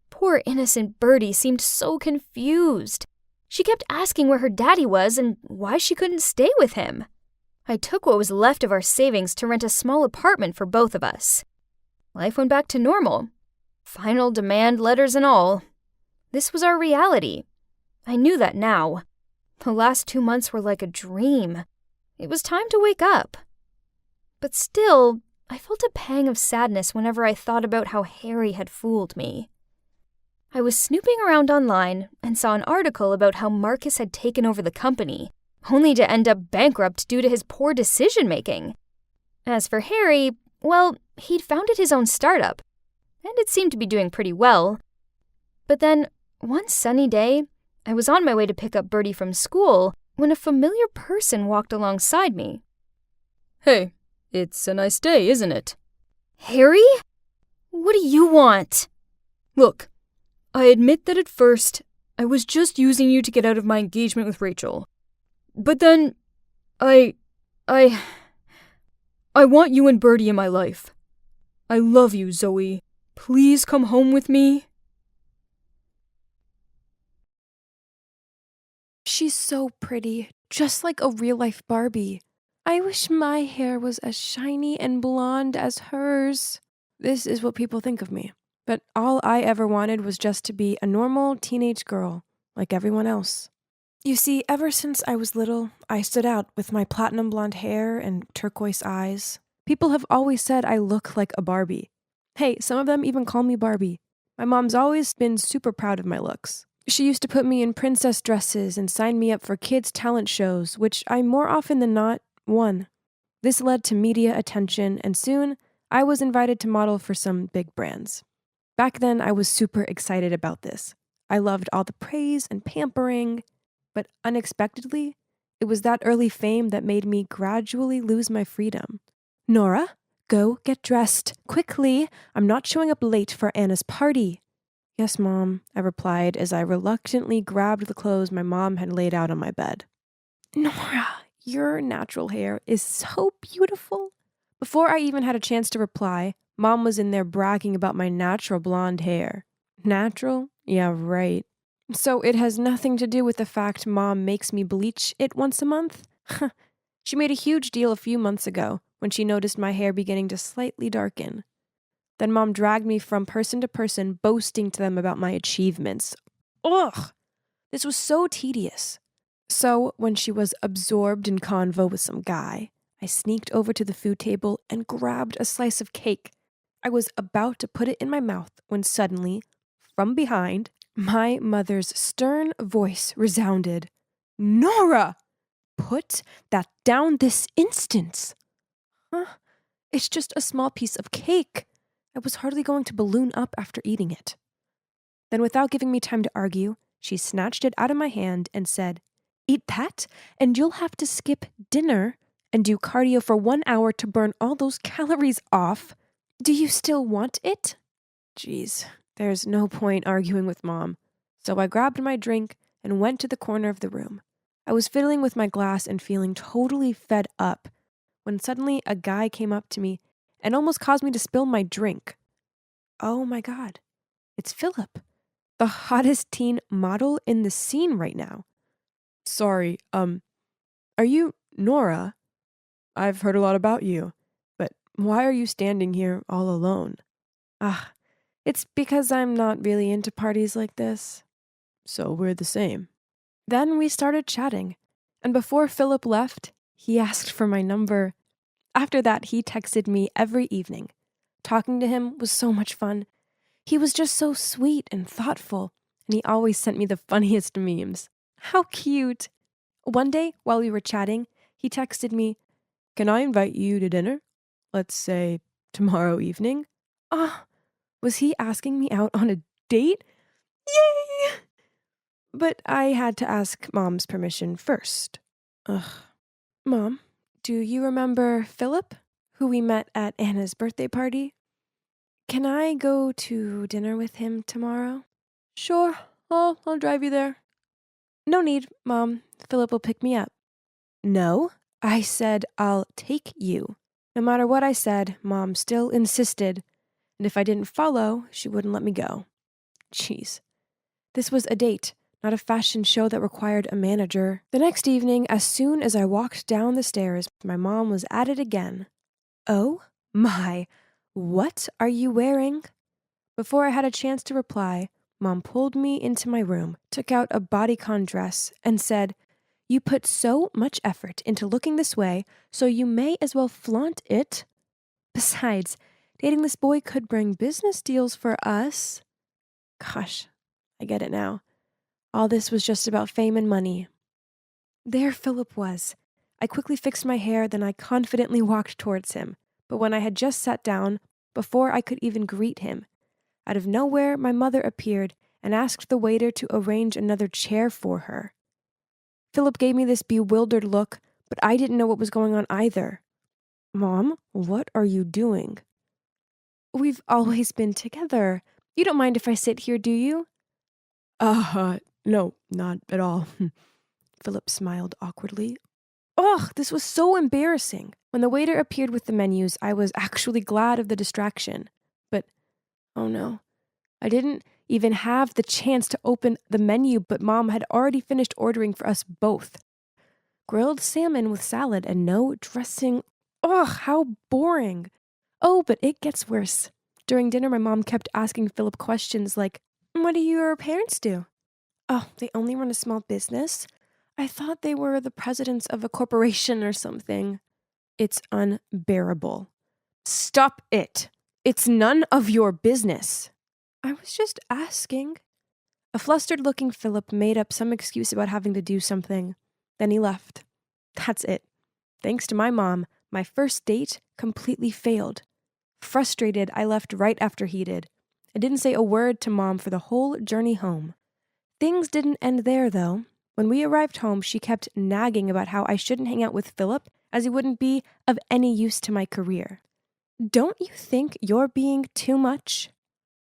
Poor innocent Bertie seemed so confused. She kept asking where her daddy was and why she couldn't stay with him. I took what was left of our savings to rent a small apartment for both of us. Life went back to normal. Final demand letters and all. This was our reality. I knew that now. The last 2 months were like a dream. It was time to wake up. But still, I felt a pang of sadness whenever I thought about how Harry had fooled me. I was snooping around online and saw an article about how Marcus had taken over the company, only to end up bankrupt due to his poor decision-making. As for Harry, well, he'd founded his own startup, and it seemed to be doing pretty well. But then, one sunny day, I was on my way to pick up Bertie from school when a familiar person walked alongside me. Hey, it's a nice day, isn't it? Harry? What do you want? Look, I admit that at first, I was just using you to get out of my engagement with Rachel. But then, I want you and Bertie in my life. I love you, Zoe. Please come home with me. She's so pretty, just like a real-life Barbie. I wish my hair was as shiny and blonde as hers. This is what people think of me. But all I ever wanted was just to be a normal teenage girl, like everyone else. You see, ever since I was little, I stood out with my platinum blonde hair and turquoise eyes. People have always said I look like a Barbie. Hey, some of them even call me Barbie. My mom's always been super proud of my looks. She used to put me in princess dresses and sign me up for kids' talent shows, which I more often than not won. This led to media attention, and soon, I was invited to model for some big brands. Back then, I was super excited about this. I loved all the praise and pampering, but unexpectedly, it was that early fame that made me gradually lose my freedom. Nora, go get dressed, quickly. I'm not showing up late for Anna's party. Yes, Mom, I replied as I reluctantly grabbed the clothes my mom had laid out on my bed. Nora, your natural hair is so beautiful. Before I even had a chance to reply, Mom was in there bragging about my natural blonde hair. Natural? Yeah, right. So it has nothing to do with the fact Mom makes me bleach it once a month? She made a huge deal a few months ago when she noticed my hair beginning to slightly darken. Then Mom dragged me from person to person, boasting to them about my achievements. Ugh! This was so tedious. So, when she was absorbed in convo with some guy, I sneaked over to the food table and grabbed a slice of cake. I was about to put it in my mouth when suddenly, from behind, my mother's stern voice resounded. Nora! Put that down this instant! Huh? It's just a small piece of cake. I was hardly going to balloon up after eating it. Then, without giving me time to argue, she snatched it out of my hand and said, Eat that, and you'll have to skip dinner and do cardio for 1 hour to burn all those calories off. Do you still want it? Jeez, there's no point arguing with Mom. So I grabbed my drink and went to the corner of the room. I was fiddling with my glass and feeling totally fed up when suddenly a guy came up to me and almost caused me to spill my drink. Oh my God, it's Philip, the hottest teen model in the scene right now. Sorry, are you Nora? I've heard a lot about you, but why are you standing here all alone? It's because I'm not really into parties like this. So we're the same. Then we started chatting, and before Philip left, he asked for my number. After that, he texted me every evening. Talking to him was so much fun. He was just so sweet and thoughtful, and he always sent me the funniest memes. How cute! One day, while we were chatting, he texted me, Can I invite you to dinner? Let's say tomorrow evening. Was he asking me out on a date? Yay! But I had to ask Mom's permission first. Mom, do you remember Philip, who we met at Anna's birthday party? Can I go to dinner with him tomorrow? Sure, I'll drive you there. No need, Mom. Philip will pick me up. No, I said I'll take you. No matter what I said, Mom still insisted, and if I didn't follow, she wouldn't let me go. Jeez. This was a date, not a fashion show that required a manager. The next evening, as soon as I walked down the stairs, my mom was at it again. Oh my, what are you wearing? Before I had a chance to reply, Mom pulled me into my room, took out a bodycon dress, and said, You put so much effort into looking this way, so you may as well flaunt it. Besides, dating this boy could bring business deals for us. Gosh, I get it now. All this was just about fame and money. There Philip was. I quickly fixed my hair, then I confidently walked towards him. But when I had just sat down, before I could even greet him, out of nowhere my mother appeared and asked the waiter to arrange another chair for her. Philip gave me this bewildered look, but I didn't know what was going on either. Mom, what are you doing? We've always been together. You don't mind if I sit here, do you? No, not at all. Philip smiled awkwardly. Ugh, this was so embarrassing. When the waiter appeared with the menus, I was actually glad of the distraction. But, oh no, I didn't even have the chance to open the menu, but Mom had already finished ordering for us both. Grilled salmon with salad and no dressing. Ugh, how boring. Oh, but it gets worse. During dinner, my mom kept asking Philip questions like, What do your parents do? Oh, they only run a small business? I thought they were the presidents of a corporation or something. It's unbearable. Stop it. It's none of your business. I was just asking. A flustered-looking Philip made up some excuse about having to do something. Then he left. That's it. Thanks to my mom, my first date completely failed. Frustrated, I left right after he did. I didn't say a word to Mom for the whole journey home. Things didn't end there, though. When we arrived home, she kept nagging about how I shouldn't hang out with Philip, as he wouldn't be of any use to my career. Don't you think you're being too much?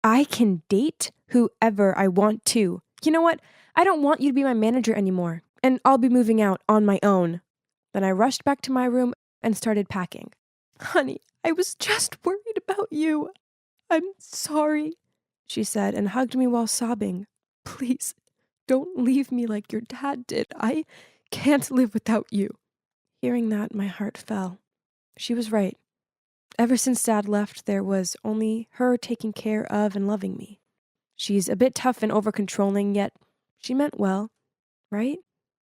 I can date whoever I want to. You know what? I don't want you to be my manager anymore, and I'll be moving out on my own. Then I rushed back to my room and started packing. Honey, I was just worried about you. I'm sorry, she said and hugged me while sobbing. Please, don't leave me like your dad did. I can't live without you. Hearing that, my heart fell. She was right. Ever since Dad left, there was only her taking care of and loving me. She's a bit tough and over-controlling, yet she meant well, right?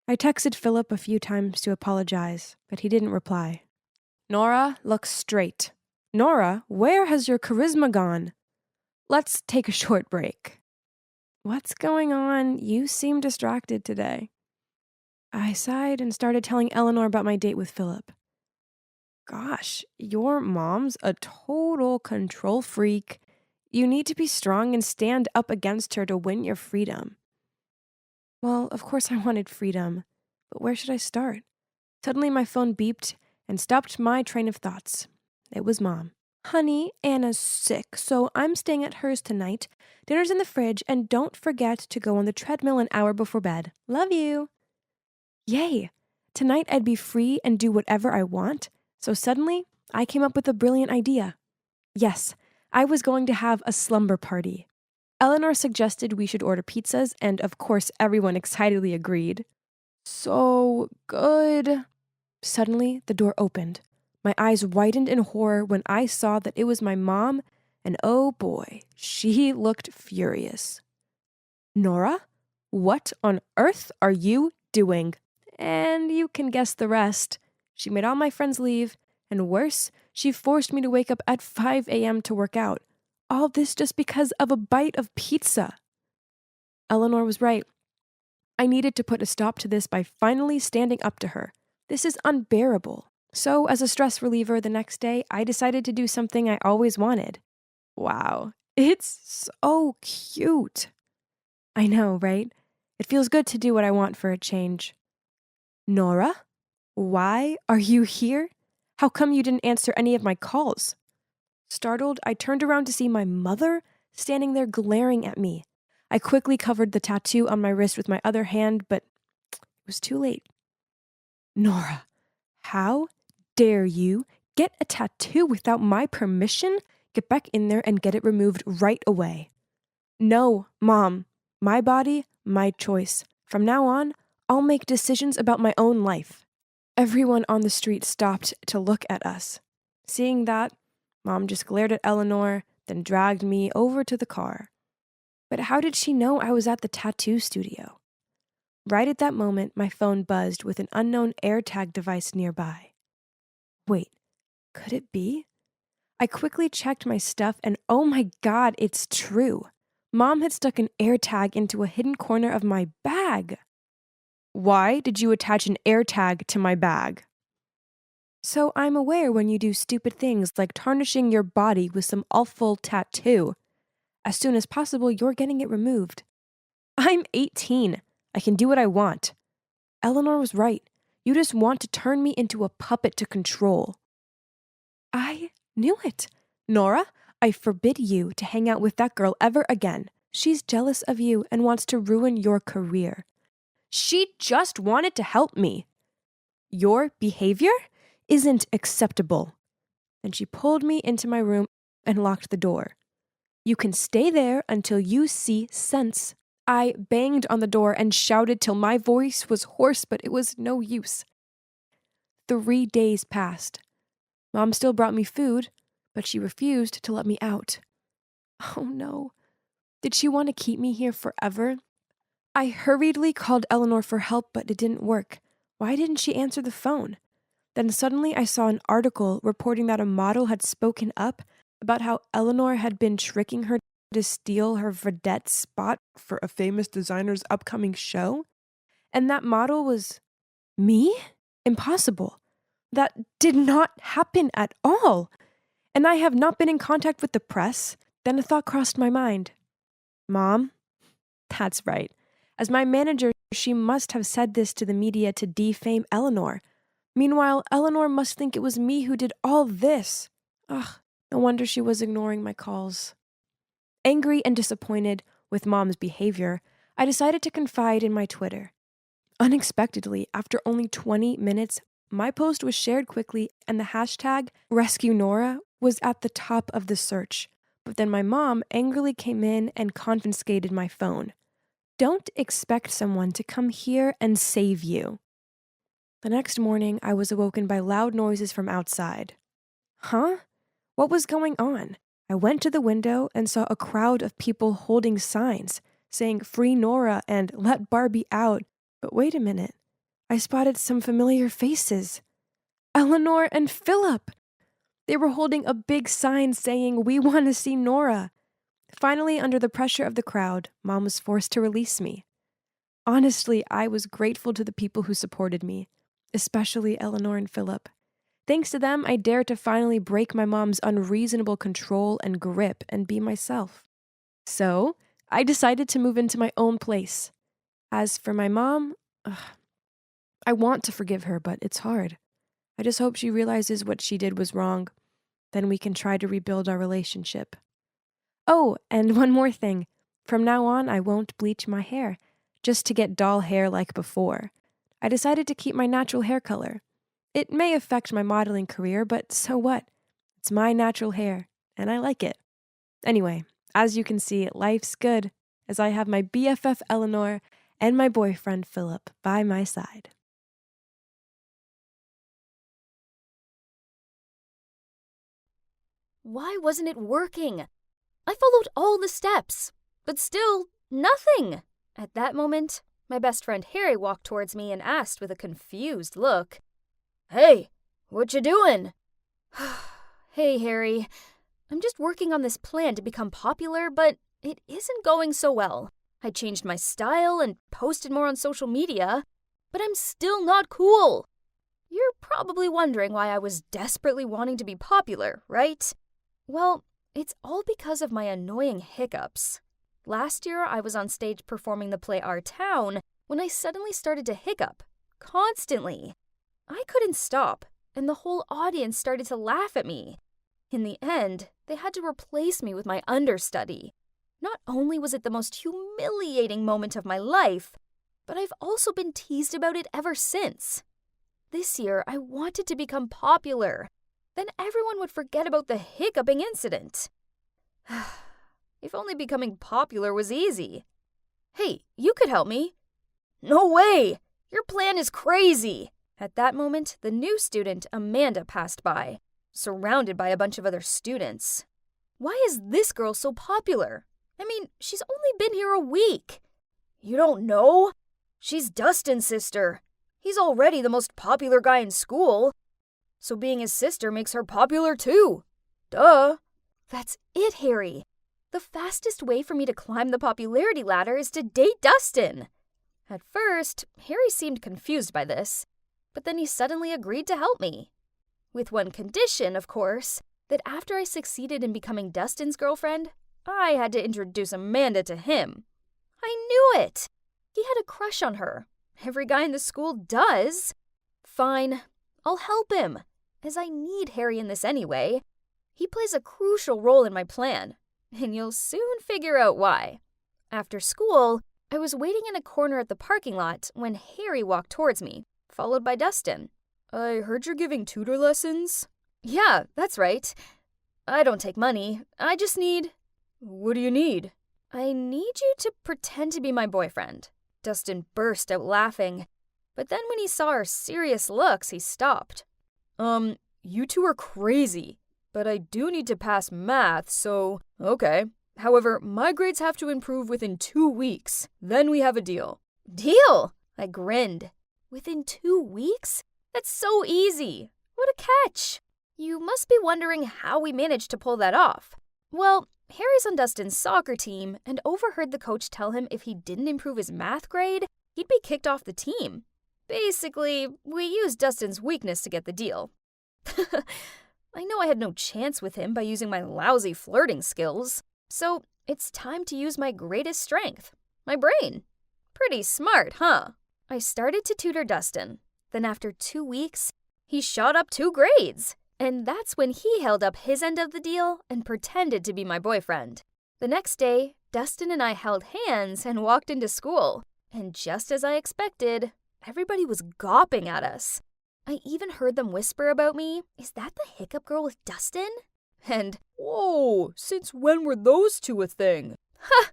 I texted Philip a few times to apologize, but he didn't reply. Nora, look straight. Nora, where has your charisma gone? Let's take a short break. What's going on? You seem distracted today. I sighed and started telling Eleanor about my date with Philip. Gosh, your mom's a total control freak. You need to be strong and stand up against her to win your freedom. Well, of course I wanted freedom, but where should I start? Suddenly my phone beeped and stopped my train of thoughts. It was Mom. Honey, Anna's sick, so I'm staying at hers tonight. Dinner's in the fridge, and don't forget to go on the treadmill an hour before bed. Love you. Yay! Tonight I'd be free and do whatever I want, so suddenly I came up with a brilliant idea. Yes, I was going to have a slumber party. Eleanor suggested we should order pizzas, and of course everyone excitedly agreed. So good. Suddenly, the door opened. My eyes widened in horror when I saw that it was my mom, and oh boy, she looked furious. Nora, what on earth are you doing? And you can guess the rest. She made all my friends leave, and worse, she forced me to wake up at 5 a.m. to work out. All this just because of a bite of pizza. Eleanor was right. I needed to put a stop to this by finally standing up to her. This is unbearable. So, as a stress reliever the next day, I decided to do something I always wanted. Wow, it's so cute. I know, right? It feels good to do what I want for a change. Nora, why are you here? How come you didn't answer any of my calls? Startled, I turned around to see my mother standing there glaring at me. I quickly covered the tattoo on my wrist with my other hand, but it was too late. Nora, how dare you get a tattoo without my permission? Get back in there and get it removed right away. No, Mom. My body, my choice. From now on, I'll make decisions about my own life. Everyone on the street stopped to look at us. Seeing that, Mom just glared at Eleanor, then dragged me over to the car. But how did she know I was at the tattoo studio? Right at that moment, my phone buzzed with an unknown AirTag device nearby. Wait, could it be? I quickly checked my stuff and oh my God, it's true. Mom had stuck an AirTag into a hidden corner of my bag. Why did you attach an AirTag to my bag? So I'm aware when you do stupid things like tarnishing your body with some awful tattoo. As soon as possible, you're getting it removed. I'm 18. I can do what I want. Eleanor was right. You just want to turn me into a puppet to control. I knew it. Nora, I forbid you to hang out with that girl ever again. She's jealous of you and wants to ruin your career. She just wanted to help me. Your behavior isn't acceptable. Then she pulled me into my room and locked the door. You can stay there until you see sense. I banged on the door and shouted till my voice was hoarse, but it was no use. 3 days passed. Mom still brought me food, but she refused to let me out. Oh no. Did she want to keep me here forever? I hurriedly called Eleanor for help, but it didn't work. Why didn't she answer the phone? Then suddenly I saw an article reporting that a model had spoken up about how Eleanor had been tricking her to steal her vedette spot for a famous designer's upcoming show. And that model was me? Impossible. That did not happen at all. and I have not been in contact with the press, then a thought crossed my mind. Mom? That's right. As my manager, she must have said this to the media to defame Eleanor. Meanwhile, Eleanor must think it was me who did all this. Ugh, no wonder she was ignoring my calls. Angry and disappointed with Mom's behavior, I decided to confide in my Twitter. Unexpectedly, after only 20 minutes, my post was shared quickly and the hashtag #RescueNora was at the top of the search. But then my mom angrily came in and confiscated my phone. Don't expect someone to come here and save you. The next morning, I was awoken by loud noises from outside. Huh? What was going on? I went to the window and saw a crowd of people holding signs saying "Free Nora" and "Let Barbie out." But wait a minute. I spotted some familiar faces. Eleanor and Philip. They were holding a big sign saying, "We want to see Nora." Finally, under the pressure of the crowd, Mom was forced to release me. Honestly, I was grateful to the people who supported me, especially Eleanor and Philip. Thanks to them, I dared to finally break my mom's unreasonable control and grip and be myself. So, I decided to move into my own place. As for my mom, I want to forgive her, but it's hard. I just hope she realizes what she did was wrong. Then we can try to rebuild our relationship. Oh, and one more thing. From now on, I won't bleach my hair, just to get doll hair like before. I decided to keep my natural hair color. It may affect my modeling career, but so what? It's my natural hair, and I like it. Anyway, as you can see, life's good, as I have my BFF Eleanor and my boyfriend Philip by my side. Why wasn't it working? I followed all the steps, but still, nothing. At that moment, my best friend Harry walked towards me and asked with a confused look, "Hey, what you doing?" "Hey, Harry. I'm just working on this plan to become popular, but it isn't going so well. I changed my style and posted more on social media, but I'm still not cool." You're probably wondering why I was desperately wanting to be popular, right? Well, it's all because of my annoying hiccups. Last year, I was on stage performing the play Our Town when I suddenly started to hiccup, constantly. I couldn't stop, and the whole audience started to laugh at me. In the end, they had to replace me with my understudy. Not only was it the most humiliating moment of my life, but I've also been teased about it ever since. This year, I wanted to become popular. Then everyone would forget about the hiccuping incident. If only becoming popular was easy. "Hey, you could help me." "No way! Your plan is crazy!" At that moment, the new student, Amanda, passed by, surrounded by a bunch of other students. "Why is this girl so popular? I mean, she's only been here a week." "You don't know? She's Dustin's sister. He's already the most popular guy in school. So being his sister makes her popular too. Duh." "That's it, Harry. The fastest way for me to climb the popularity ladder is to date Dustin." At first, Harry seemed confused by this, but then he suddenly agreed to help me. With one condition, of course, that after I succeeded in becoming Dustin's girlfriend, I had to introduce Amanda to him. I knew it! He had a crush on her. Every guy in the school does. Fine, I'll help him, as I need Harry in this anyway. He plays a crucial role in my plan, and you'll soon figure out why. After school, I was waiting in a corner at the parking lot when Harry walked towards me, followed by Dustin. "I heard you're giving tutor lessons?" "Yeah, that's right. I don't take money. I just need..." "What do you need?" "I need you to pretend to be my boyfriend." Dustin burst out laughing, but then when he saw our serious looks, he stopped. You two are crazy, but I do need to pass math, so okay. However, my grades have to improve within 2 weeks. Then we have a deal." "Deal?" I grinned. "Within 2 weeks? That's so easy. What a catch." You must be wondering how we managed to pull that off. Well, Harry's on Dustin's soccer team and overheard the coach tell him if he didn't improve his math grade, he'd be kicked off the team. Basically, we used Dustin's weakness to get the deal. I know I had no chance with him by using my lousy flirting skills. So it's time to use my greatest strength, my brain. Pretty smart, huh? I started to tutor Dustin. Then after 2 weeks, he shot up 2 grades. And that's when he held up his end of the deal and pretended to be my boyfriend. The next day, Dustin and I held hands and walked into school. And just as I expected, everybody was gawping at us. I even heard them whisper about me, "Is that the hiccup girl with Dustin?" And, "Whoa, since when were those two a thing?" ha!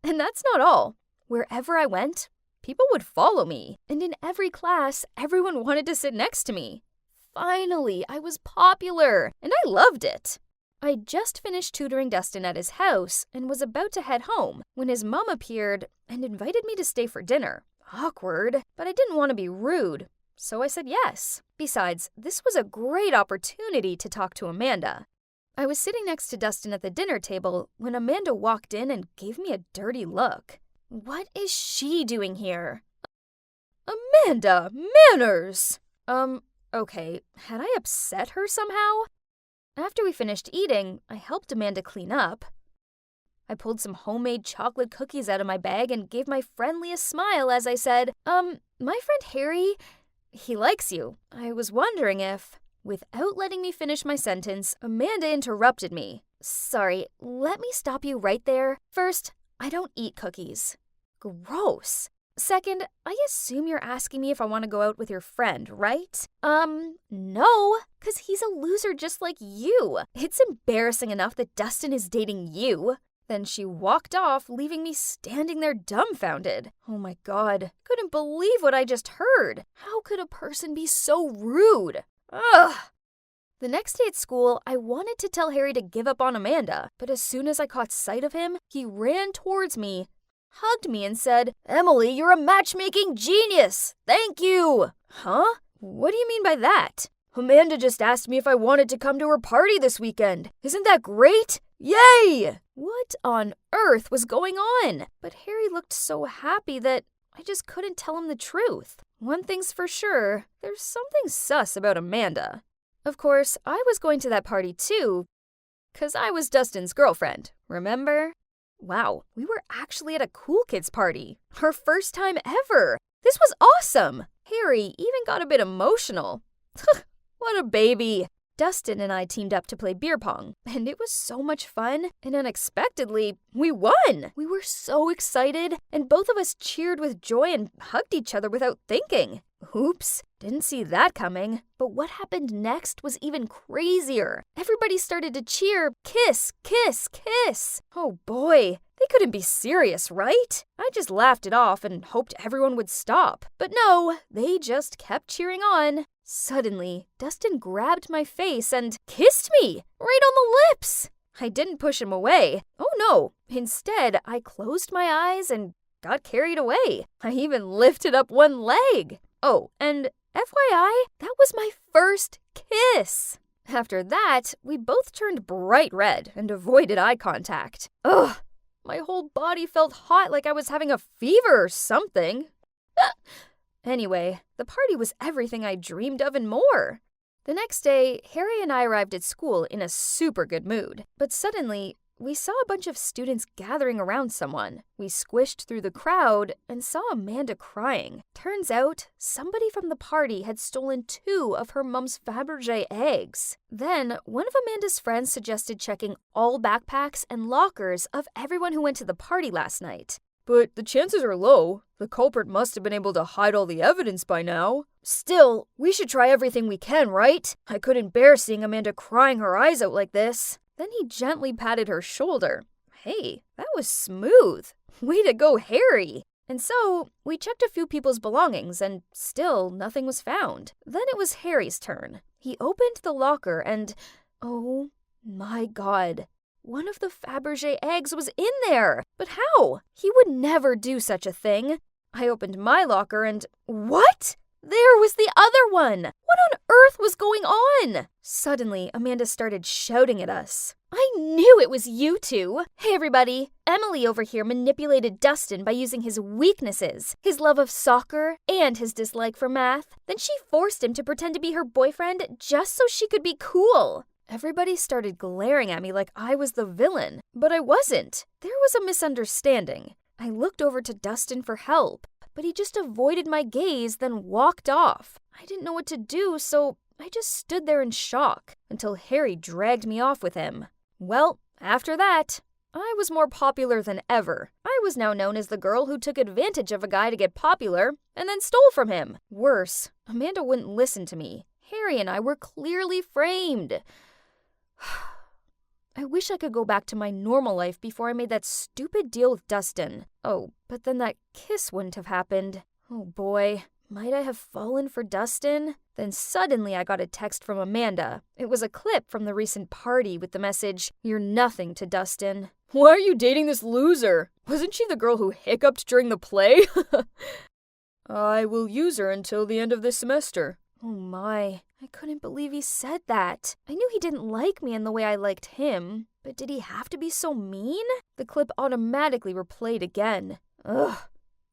And that's not all. Wherever I went, people would follow me. And in every class, everyone wanted to sit next to me. Finally, I was popular, and I loved it. I just finished tutoring Dustin at his house and was about to head home when his mom appeared and invited me to stay for dinner. Awkward, but I didn't want to be rude, so I said yes. Besides, this was a great opportunity to talk to Amanda. I was sitting next to Dustin at the dinner table when Amanda walked in and gave me a dirty look. What is she doing here? Amanda, manners! Okay, had I upset her somehow? After we finished eating, I helped Amanda clean up. I pulled some homemade chocolate cookies out of my bag and gave my friendliest smile as I said, my friend Harry, he likes you. I was wondering if... Without letting me finish my sentence, Amanda interrupted me. Sorry, let me stop you right there. First, I don't eat cookies. Gross. Second, I assume you're asking me if I want to go out with your friend, right? No, because he's a loser just like you. It's embarrassing enough that Dustin is dating you. Then she walked off, leaving me standing there dumbfounded. Oh my God, couldn't believe what I just heard. How could a person be so rude? Ugh. The next day at school, I wanted to tell Harry to give up on Amanda, but as soon as I caught sight of him, he ran towards me, hugged me, and said, "Emily, you're a matchmaking genius! Thank you!" Huh? What do you mean by that? Amanda just asked me if I wanted to come to her party this weekend. Isn't that great? Yay! What on earth was going on? But Harry looked so happy that I just couldn't tell him the truth. One thing's for sure, there's something sus about Amanda. Of course, I was going to that party too, 'cause I was Dustin's girlfriend, remember? Wow, we were actually at a cool kids party. Our first time ever. This was awesome. Harry even got a bit emotional. What a baby. Dustin and I teamed up to play beer pong, and it was so much fun, and unexpectedly, we won! We were so excited, and both of us cheered with joy and hugged each other without thinking. Oops, didn't see that coming. But what happened next was even crazier. Everybody started to cheer, "Kiss, kiss, kiss." Oh boy, they couldn't be serious, right? I just laughed it off and hoped everyone would stop. But no, they just kept cheering on. Suddenly, Dustin grabbed my face and kissed me right on the lips. I didn't push him away. Oh no, instead, I closed my eyes and got carried away. I even lifted up one leg. Oh, and FYI, that was my first kiss. After that, we both turned bright red and avoided eye contact. Ugh, my whole body felt hot like I was having a fever or something. Anyway, the party was everything I dreamed of and more. The next day, Harry and I arrived at school in a super good mood. But suddenly, we saw a bunch of students gathering around someone. We squished through the crowd and saw Amanda crying. Turns out, somebody from the party had stolen 2 of her mom's Fabergé eggs. Then, one of Amanda's friends suggested checking all backpacks and lockers of everyone who went to the party last night. But the chances are low. The culprit must have been able to hide all the evidence by now. Still, we should try everything we can, right? I couldn't bear seeing Amanda crying her eyes out like this. Then he gently patted her shoulder. Hey, that was smooth. Way to go, Harry. And so, we checked a few people's belongings and still nothing was found. Then it was Harry's turn. He opened the locker and, oh my God, one of the Fabergé eggs was in there. But how? He would never do such a thing. I opened my locker and, what? There was the other one! What on earth was going on? Suddenly, Amanda started shouting at us. I knew it was you two! Hey everybody, Emily over here manipulated Dustin by using his weaknesses, his love of soccer and his dislike for math. Then she forced him to pretend to be her boyfriend just so she could be cool. Everybody started glaring at me like I was the villain, but I wasn't. There was a misunderstanding. I looked over to Dustin for help, but he just avoided my gaze, then walked off. I didn't know what to do, so I just stood there in shock until Harry dragged me off with him. Well, after that, I was more popular than ever. I was now known as the girl who took advantage of a guy to get popular and then stole from him. Worse, Amanda wouldn't listen to me. Harry and I were clearly framed. I wish I could go back to my normal life before I made that stupid deal with Dustin. Oh, but then that kiss wouldn't have happened. Oh boy, might I have fallen for Dustin? Then suddenly I got a text from Amanda. It was a clip from the recent party with the message, "You're nothing to Dustin." Why are you dating this loser? Wasn't she the girl who hiccuped during the play? I will use her until the end of this semester. Oh my, I couldn't believe he said that. I knew he didn't like me in the way I liked him, but did he have to be so mean? The clip automatically replayed again. Ugh,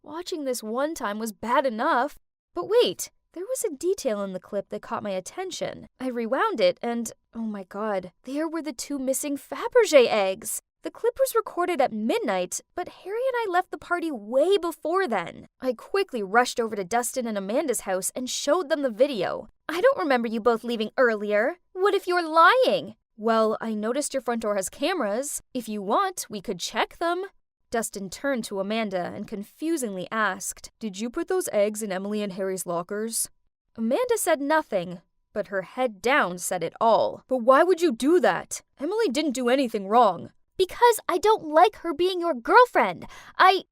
watching this one time was bad enough. But wait, there was a detail in the clip that caught my attention. I rewound it and, oh my god, there were the 2 missing Fabergé eggs. The clip was recorded at midnight, but Harry and I left the party way before then. I quickly rushed over to Dustin and Amanda's house and showed them the video. I don't remember you both leaving earlier. What if you're lying? Well, I noticed your front door has cameras. If you want, we could check them. Dustin turned to Amanda and confusingly asked, Did you put those eggs in Emily and Harry's lockers? Amanda said nothing, but her head down said it all. But why would you do that? Emily didn't do anything wrong. Because I don't like her being your girlfriend. I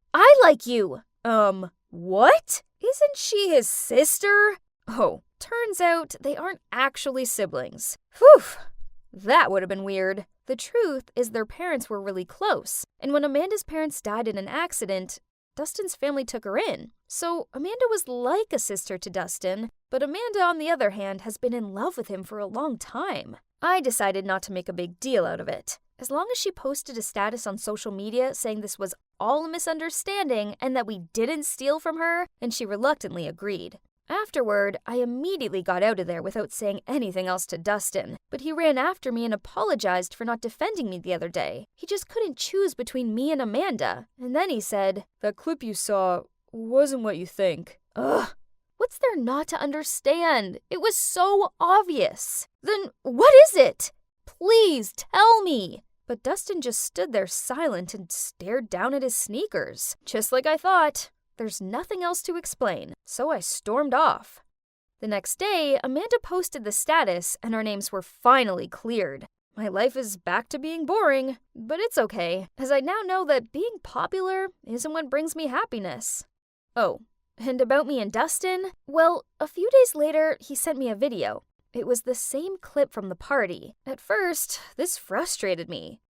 like you. What? Isn't she his sister? Oh, turns out they aren't actually siblings. Whew, that would have been weird. The truth is their parents were really close, and when Amanda's parents died in an accident, Dustin's family took her in. So Amanda was like a sister to Dustin, but Amanda, on the other hand, has been in love with him for a long time. I decided not to make a big deal out of it. As long as she posted a status on social media saying this was all a misunderstanding and that we didn't steal from her, and she reluctantly agreed. Afterward, I immediately got out of there without saying anything else to Dustin, but he ran after me and apologized for not defending me the other day. He just couldn't choose between me and Amanda, and then he said, That clip you saw wasn't what you think. Ugh. What's there not to understand? It was so obvious. Then what is it? Please tell me. But Dustin just stood there silent and stared down at his sneakers. Just like I thought. There's nothing else to explain, so I stormed off. The next day, Amanda posted the status and our names were finally cleared. My life is back to being boring, but it's okay, as I now know that being popular isn't what brings me happiness. Oh, and about me and Dustin? Well, a few days later, he sent me a video. It was the same clip from the party. At first, this frustrated me.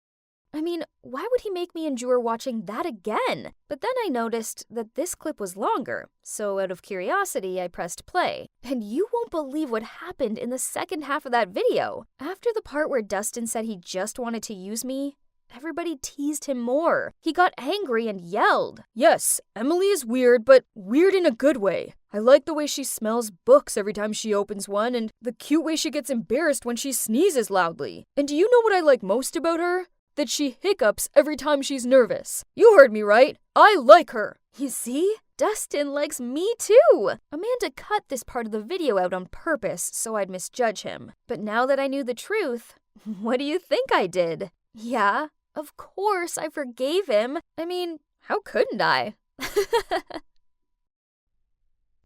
I mean, why would he make me endure watching that again? But then I noticed that this clip was longer, so out of curiosity, I pressed play. And you won't believe what happened in the second half of that video. After the part where Dustin said he just wanted to use me, everybody teased him more. He got angry and yelled. Yes, Emily is weird, but weird in a good way. I like the way she smells books every time she opens one, and the cute way she gets embarrassed when she sneezes loudly. And do you know what I like most about her? That she hiccups every time she's nervous. You heard me right. I like her. You see? Dustin likes me too. Amanda cut this part of the video out on purpose so I'd misjudge him. But now that I knew the truth, what do you think I did? Yeah, of course I forgave him. I mean, how couldn't I?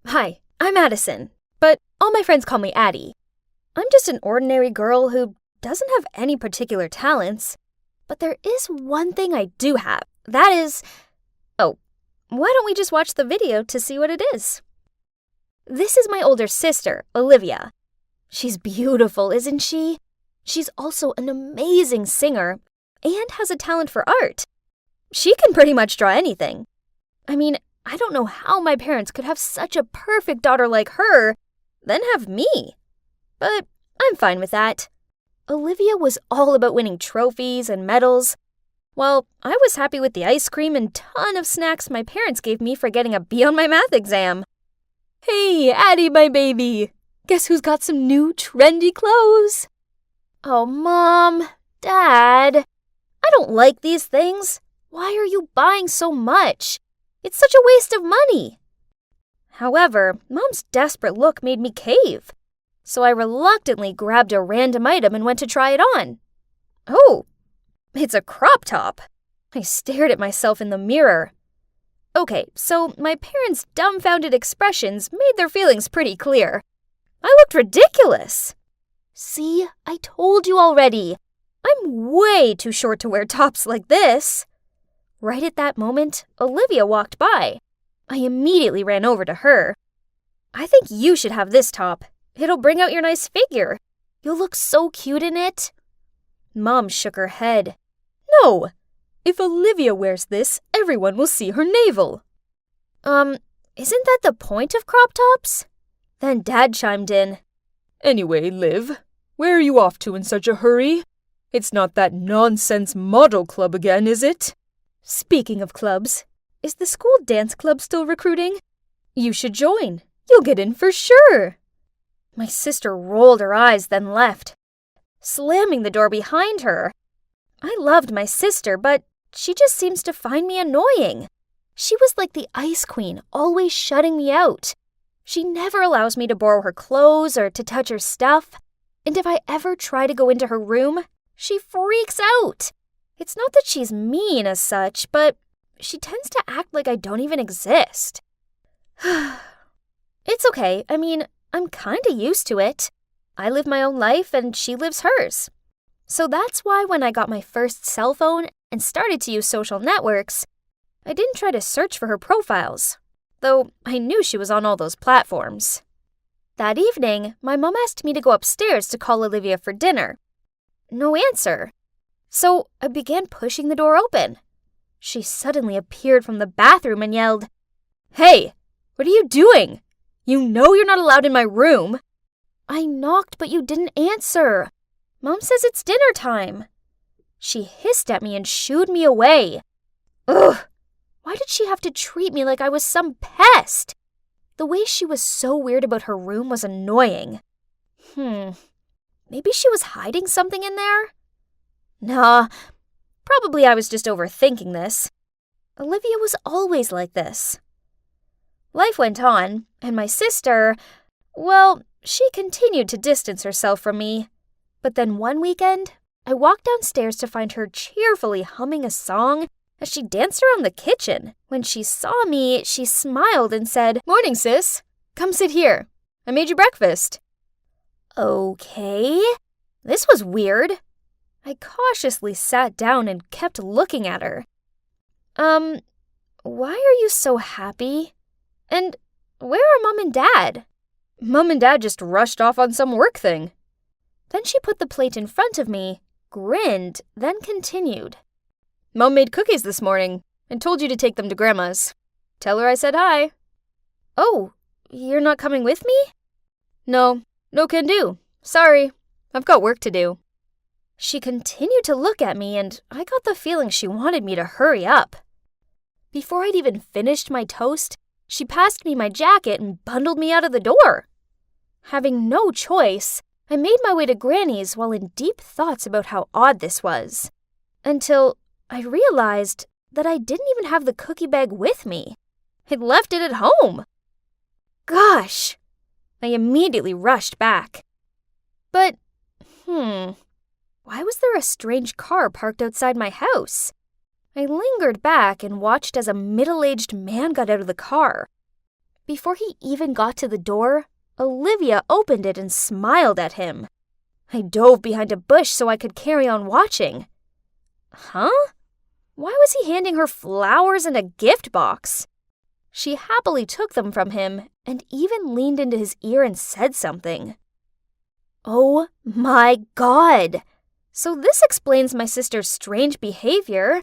Hi, I'm Addison, but all my friends call me Addie. I'm just an ordinary girl who doesn't have any particular talents. But there is one thing I do have. That is... Oh, why don't we just watch the video to see what it is? This is my older sister, Olivia. She's beautiful, isn't she? She's also an amazing singer and has a talent for art. She can pretty much draw anything. I mean, I don't know how my parents could have such a perfect daughter like her, then have me. But I'm fine with that. Olivia was all about winning trophies and medals, while I was happy with the ice cream and ton of snacks my parents gave me for getting a B on my math exam. Hey, Addie, my baby! Guess who's got some new trendy clothes? Oh, Mom, Dad, I don't like these things. Why are you buying so much? It's such a waste of money. However, Mom's desperate look made me cave, so I reluctantly grabbed a random item and went to try it on. Oh, it's a crop top. I stared at myself in the mirror. Okay, so my parents' dumbfounded expressions made their feelings pretty clear. I looked ridiculous. See, I told you already. I'm way too short to wear tops like this. Right at that moment, Olivia walked by. I immediately ran over to her. I think you should have this top. It'll bring out your nice figure. You'll look so cute in it. Mom shook her head. No. If Olivia wears this, everyone will see her navel. Isn't that the point of crop tops? Then Dad chimed in. Anyway, Liv, where are you off to in such a hurry? It's not that nonsense model club again, is it? Speaking of clubs, is the school dance club still recruiting? You should join. You'll get in for sure. My sister rolled her eyes, then left, slamming the door behind her. I loved my sister, but she just seems to find me annoying. She was like the ice queen, always shutting me out. She never allows me to borrow her clothes or to touch her stuff. And if I ever try to go into her room, she freaks out. It's not that she's mean as such, but she tends to act like I don't even exist. It's okay. I mean, I'm kinda used to it. I live my own life and she lives hers. So that's why when I got my first cell phone and started to use social networks, I didn't try to search for her profiles, though I knew she was on all those platforms. That evening, my mom asked me to go upstairs to call Olivia for dinner. No answer. So I began pushing the door open. She suddenly appeared from the bathroom and yelled, "Hey, what are you doing? You know you're not allowed in my room." I knocked, but you didn't answer. Mom says it's dinner time. She hissed at me and shooed me away. Ugh! Why did she have to treat me like I was some pest? The way she was so weird about her room was annoying. Maybe she was hiding something in there? Nah, probably I was just overthinking this. Olivia was always like this. Life went on, and my sister, well, she continued to distance herself from me. But then one weekend, I walked downstairs to find her cheerfully humming a song as she danced around the kitchen. When she saw me, she smiled and said, "Morning, sis. Come sit here. I made you breakfast." Okay. This was weird. I cautiously sat down and kept looking at her. Why are you so happy? And where are Mom and Dad? Mom and Dad just rushed off on some work thing. Then she put the plate in front of me, grinned, then continued. Mom made cookies this morning and told you to take them to Grandma's. Tell her I said hi. Oh, you're not coming with me? No can do. Sorry, I've got work to do. She continued to look at me, and I got the feeling she wanted me to hurry up. Before I'd even finished my toast, she passed me my jacket and bundled me out of the door. Having no choice, I made my way to Granny's while in deep thoughts about how odd this was. Until I realized that I didn't even have the cookie bag with me. I'd left it at home. Gosh! I immediately rushed back. But, why was there a strange car parked outside my house? I lingered back and watched as a middle-aged man got out of the car. Before he even got to the door, Olivia opened it and smiled at him. I dove behind a bush so I could carry on watching. Huh? Why was he handing her flowers and a gift box? She happily took them from him and even leaned into his ear and said something. Oh my God! So this explains my sister's strange behavior.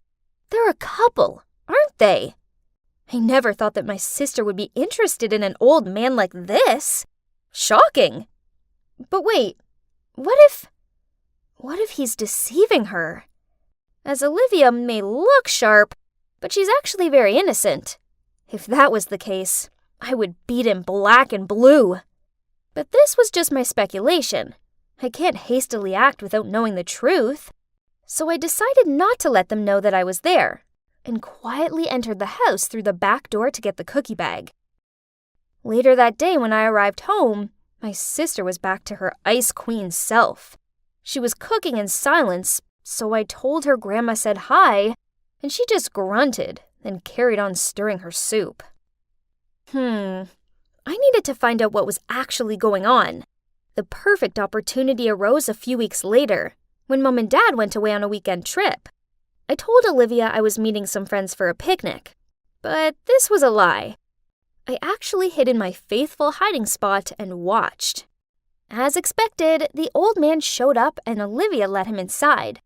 They're a couple, aren't they? I never thought that my sister would be interested in an old man like this. Shocking. But wait, what if he's deceiving her? As Olivia may look sharp, but she's actually very innocent. If that was the case, I would beat him black and blue. But this was just my speculation. I can't hastily act without knowing the truth. So I decided not to let them know that I was there, and quietly entered the house through the back door to get the cookie bag. Later that day when I arrived home, my sister was back to her ice queen self. She was cooking in silence, so I told her Grandma said hi, and she just grunted, then carried on stirring her soup. I needed to find out what was actually going on. The perfect opportunity arose a few weeks later, when Mom and Dad went away on a weekend trip. I told Olivia I was meeting some friends for a picnic, but this was a lie. I actually hid in my faithful hiding spot and watched. As expected, the old man showed up and Olivia let him inside.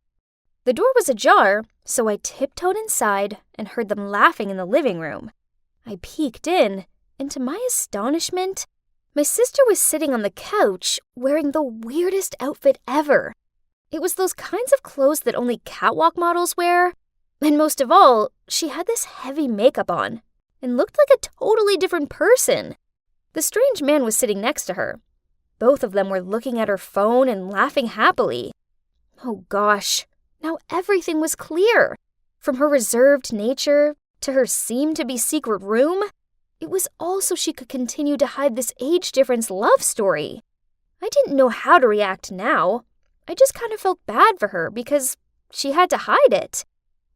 The door was ajar, so I tiptoed inside and heard them laughing in the living room. I peeked in, and to my astonishment, my sister was sitting on the couch wearing the weirdest outfit ever. It was those kinds of clothes that only catwalk models wear, and most of all, she had this heavy makeup on and looked like a totally different person. The strange man was sitting next to her. Both of them were looking at her phone and laughing happily. Oh gosh, now everything was clear. From her reserved nature to her seemed-to-be secret room, it was all so she could continue to hide this age difference love story. I didn't know how to react now. I just kind of felt bad for her because she had to hide it.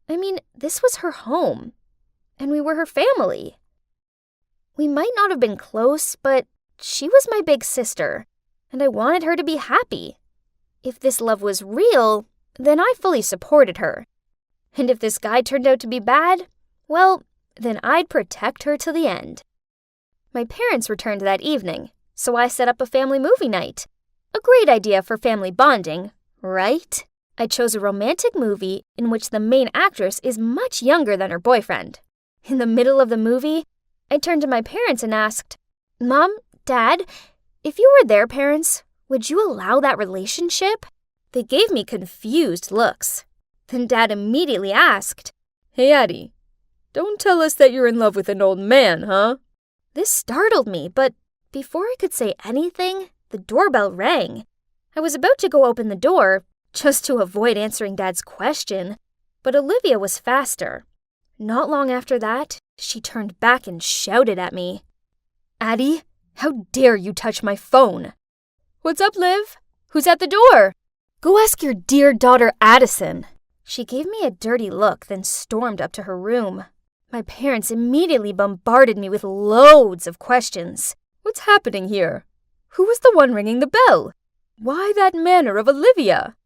I mean, this was her home, and we were her family. We might not have been close, but she was my big sister, and I wanted her to be happy. If this love was real, then I fully supported her. And if this guy turned out to be bad, well, then I'd protect her to the end. My parents returned that evening, so I set up a family movie night. A great idea for family bonding, right? I chose a romantic movie in which the main actress is much younger than her boyfriend. In the middle of the movie, I turned to my parents and asked, "Mom, Dad, if you were their parents, would you allow that relationship?" They gave me confused looks. Then Dad immediately asked, "Hey, Addie, don't tell us that you're in love with an old man, huh?" This startled me, but before I could say anything, the doorbell rang. I was about to go open the door, just to avoid answering Dad's question, but Olivia was faster. Not long after that, she turned back and shouted at me, "Addie, how dare you touch my phone?" "What's up, Liv? Who's at the door?" "Go ask your dear daughter Addison." She gave me a dirty look, then stormed up to her room. My parents immediately bombarded me with loads of questions. "What's happening here? Who was the one ringing the bell? Why that manner of Olivia?"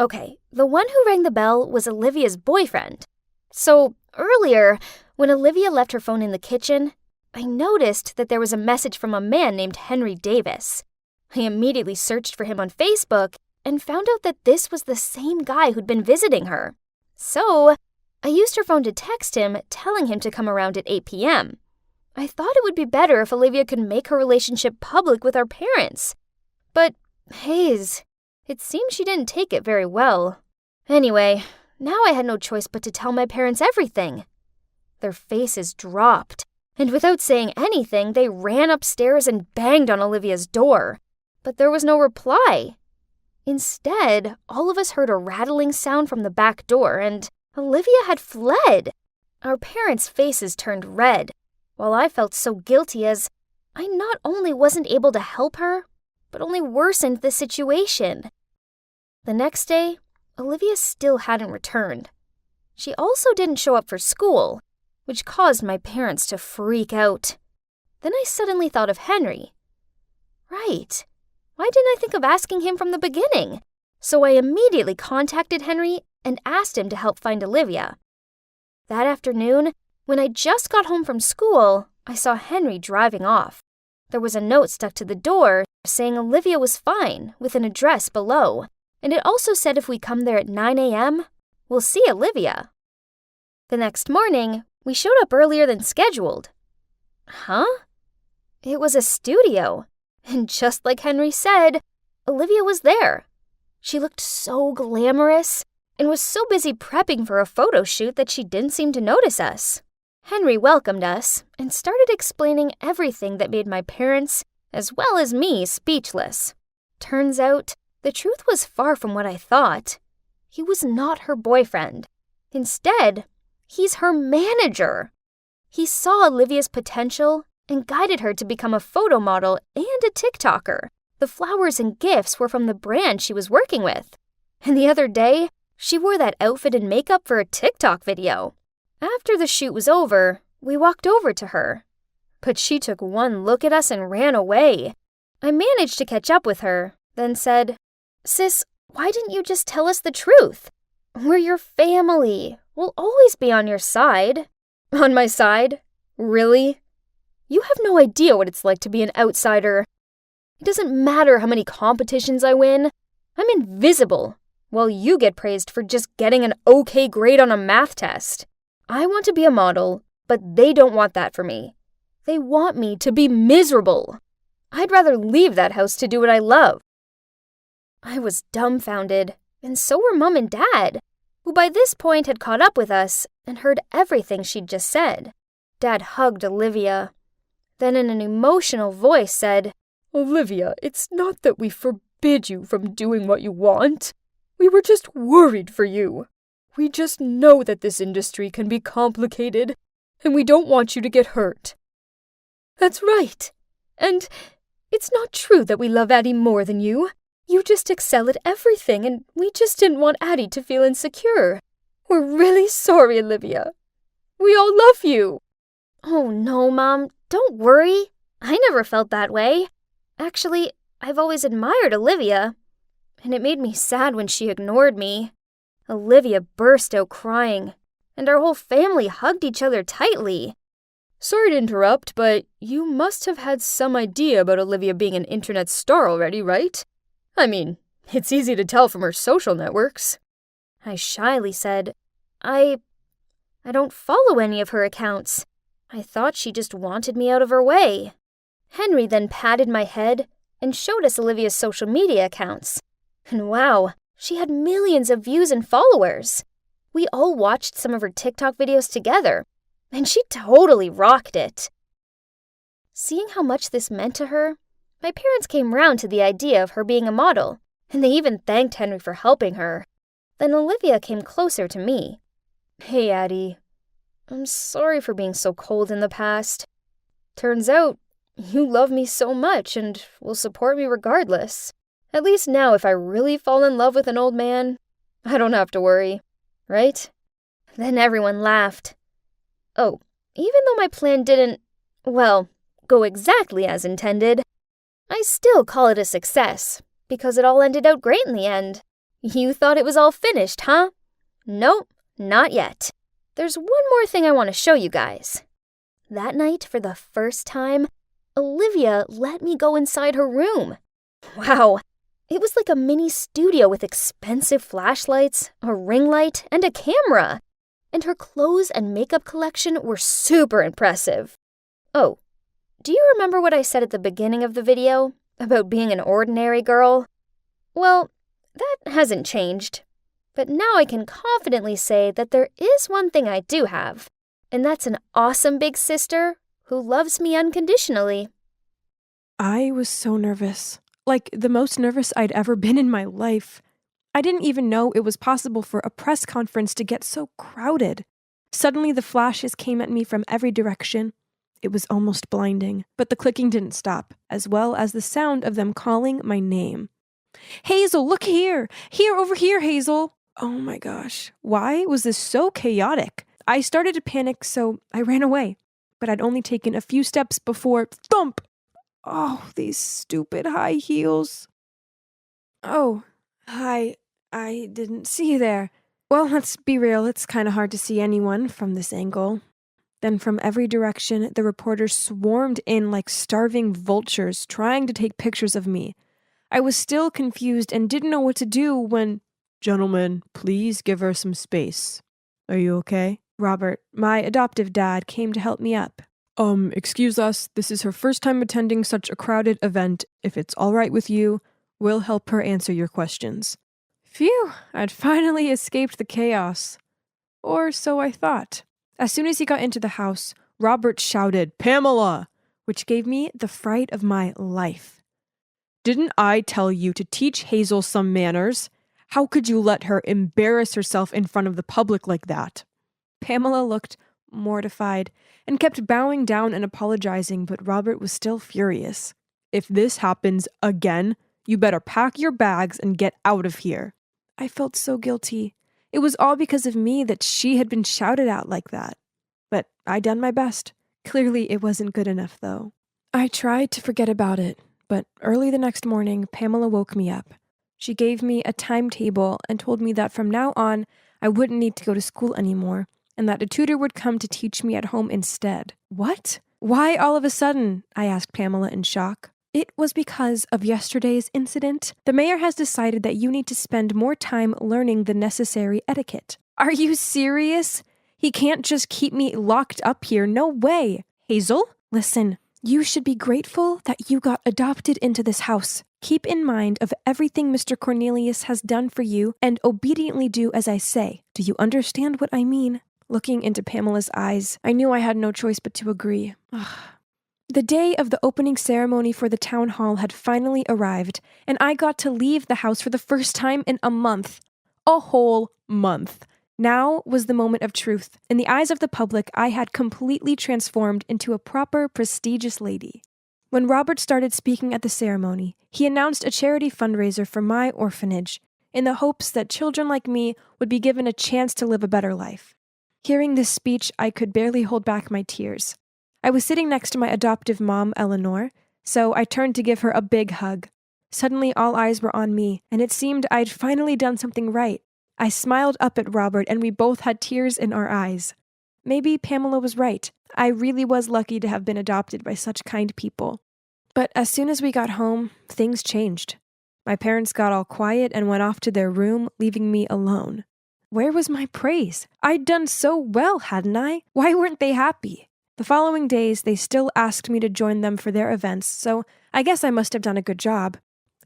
Okay, the one who rang the bell was Olivia's boyfriend. So, earlier, when Olivia left her phone in the kitchen, I noticed that there was a message from a man named Henry Davis. I immediately searched for him on Facebook and found out that this was the same guy who'd been visiting her. So, I used her phone to text him, telling him to come around at 8 p.m. I thought it would be better if Olivia could make her relationship public with our parents. But, Hayes, it seems she didn't take it very well. Anyway, now I had no choice but to tell my parents everything. Their faces dropped, and without saying anything, they ran upstairs and banged on Olivia's door. But there was no reply. Instead, all of us heard a rattling sound from the back door, and Olivia had fled. Our parents' faces turned red, while I felt so guilty as I not only wasn't able to help her, but only worsened the situation. The next day, Olivia still hadn't returned. She also didn't show up for school, which caused my parents to freak out. Then I suddenly thought of Henry. Right. Why didn't I think of asking him from the beginning? So I immediately contacted Henry and asked him to help find Olivia. That afternoon, when I just got home from school, I saw Henry driving off. There was a note stuck to the door saying Olivia was fine, with an address below, and it also said if we come there at 9 a.m., we'll see Olivia. The next morning, we showed up earlier than scheduled. Huh? It was a studio, and just like Henry said, Olivia was there. She looked so glamorous and was so busy prepping for a photo shoot that she didn't seem to notice us. Henry welcomed us and started explaining everything that made my parents, as well as me, speechless. Turns out, The truth was far from what I thought. He was not her boyfriend. Instead, he's her manager. He saw Olivia's potential and guided her to become a photo model and a TikToker. The flowers and gifts were from the brand she was working with. And the other day, she wore that outfit and makeup for a TikTok video. After the shoot was over, we walked over to her. But she took one look at us and ran away. I managed to catch up with her, then said, "Sis, why didn't you just tell us the truth? We're your family. We'll always be on your side." "On my side? Really? You have no idea what it's like to be an outsider. It doesn't matter how many competitions I win. I'm invisible, while you get praised for just getting an okay grade on a math test. I want to be a model, but they don't want that for me. They want me to be miserable. I'd rather leave that house to do what I love." I was dumbfounded, and so were Mom and Dad, who by this point had caught up with us and heard everything she'd just said. Dad hugged Olivia, then in an emotional voice said, "Olivia, it's not that we forbid you from doing what you want. We were just worried for you. We just know that this industry can be complicated, and we don't want you to get hurt." "That's right. And it's not true that we love Addie more than you. You just excel at everything, and we just didn't want Addie to feel insecure. We're really sorry, Olivia. We all love you." "Oh no, Mom, don't worry. I never felt that way. Actually, I've always admired Olivia, and it made me sad when she ignored me." Olivia burst out crying, and our whole family hugged each other tightly. "Sorry to interrupt, but you must have had some idea about Olivia being an internet star already, right? I mean, it's easy to tell from her social networks." I shyly said, I don't follow any of her accounts. I thought she just wanted me out of her way." Henry then patted my head and showed us Olivia's social media accounts. And wow, she had millions of views and followers. We all watched some of her TikTok videos together, and she totally rocked it. Seeing how much this meant to her, my parents came round to the idea of her being a model, and they even thanked Henry for helping her. Then Olivia came closer to me. "Hey, Addie. I'm sorry for being so cold in the past. Turns out, you love me so much and will support me regardless. At least now if I really fall in love with an old man, I don't have to worry, right?" Then everyone laughed. Oh, even though my plan didn't, well, go exactly as intended, I still call it a success, because it all ended out great in the end. You thought it was all finished, huh? Nope, not yet. There's one more thing I want to show you guys. That night, for the first time, Olivia let me go inside her room. Wow, it was like a mini studio with expensive flashlights, a ring light, and a camera. And her clothes and makeup collection were super impressive. Oh, do you remember what I said at the beginning of the video about being an ordinary girl? Well, that hasn't changed. But now I can confidently say that there is one thing I do have, and that's an awesome big sister who loves me unconditionally. I was so nervous, like the most nervous I'd ever been in my life. I didn't even know it was possible for a press conference to get so crowded. Suddenly the flashes came at me from every direction. It was almost blinding, but the clicking didn't stop, as well as the sound of them calling my name. "Hazel, look here! Here, over here, Hazel!" Oh my gosh, why was this so chaotic? I started to panic, so I ran away. But I'd only taken a few steps before thump! Oh, these stupid high heels. Oh, hi. I didn't see you there. Well, let's be real, it's kind of hard to see anyone from this angle. Then from every direction, the reporters swarmed in like starving vultures, trying to take pictures of me. I was still confused and didn't know what to do when... "Gentlemen, please give her some space. Are you okay?" Robert, my adoptive dad, came to help me up. Excuse us, this is her first time attending such a crowded event. If it's all right with you, we'll help her answer your questions." Phew, I'd finally escaped the chaos. Or so I thought. As soon as he got into the house, Robert shouted, "Pamela!" which gave me the fright of my life. Didn't I tell you to teach Hazel some manners? How could you let her embarrass herself in front of the public like that?" Pamela looked mortified and kept bowing down and apologizing, but Robert was still furious. "If this happens again, you better pack your bags and get out of here." I felt so guilty. It was all because of me that she had been shouted at like that. But I'd done my best. Clearly it wasn't good enough, though. I tried to forget about it, but early the next morning, Pamela woke me up. She gave me a timetable and told me that from now on, I wouldn't need to go to school anymore, and that a tutor would come to teach me at home instead. What? Why all of a sudden? I asked Pamela in shock. It was because of yesterday's incident. The mayor has decided that you need to spend more time learning the necessary etiquette. Are you serious? He can't just keep me locked up here. No way. Hazel, listen, you should be grateful that you got adopted into this house. Keep in mind of everything Mr. Cornelius has done for you and obediently do as I say. Do you understand what I mean? Looking into Pamela's eyes, I knew I had no choice but to agree. The day of the opening ceremony for the town hall had finally arrived, and I got to leave the house for the first time in a month. A whole month. Now was the moment of truth. In the eyes of the public, I had completely transformed into a proper, prestigious lady. When Robert started speaking at the ceremony, he announced a charity fundraiser for my orphanage, in the hopes that children like me would be given a chance to live a better life. Hearing this speech, I could barely hold back my tears. I was sitting next to my adoptive mom, Eleanor, so I turned to give her a big hug. Suddenly, all eyes were on me, and it seemed I'd finally done something right. I smiled up at Robert, and we both had tears in our eyes. Maybe Pamela was right. I really was lucky to have been adopted by such kind people. But as soon as we got home, things changed. My parents got all quiet and went off to their room, leaving me alone. Where was my praise? I'd done so well, hadn't I? Why weren't they happy? The following days, they still asked me to join them for their events, so I guess I must have done a good job.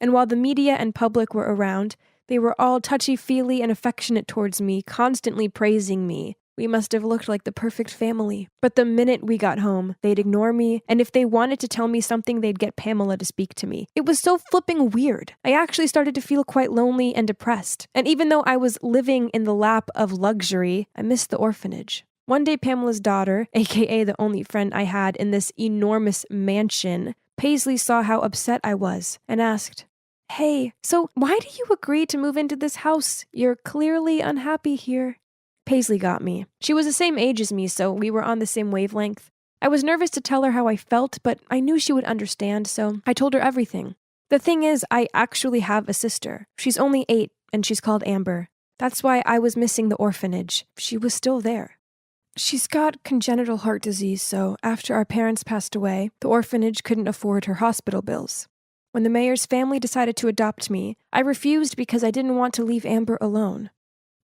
And while the media and public were around, they were all touchy-feely and affectionate towards me, constantly praising me. We must have looked like the perfect family. But the minute we got home, they'd ignore me, and if they wanted to tell me something, they'd get Pamela to speak to me. It was so flipping weird. I actually started to feel quite lonely and depressed. And even though I was living in the lap of luxury, I missed the orphanage. One day, Pamela's daughter, aka the only friend I had in this enormous mansion, Paisley saw how upset I was and asked, "Hey, so why do you agree to move into this house? You're clearly unhappy here." Paisley got me. She was the same age as me, so we were on the same wavelength. I was nervous to tell her how I felt, but I knew she would understand, so I told her everything. The thing is, I actually have a sister. She's only 8, and she's called Amber. That's why I was missing the orphanage. She was still there. She's got congenital heart disease, so after our parents passed away, the orphanage couldn't afford her hospital bills. When the mayor's family decided to adopt me, I refused because I didn't want to leave Amber alone.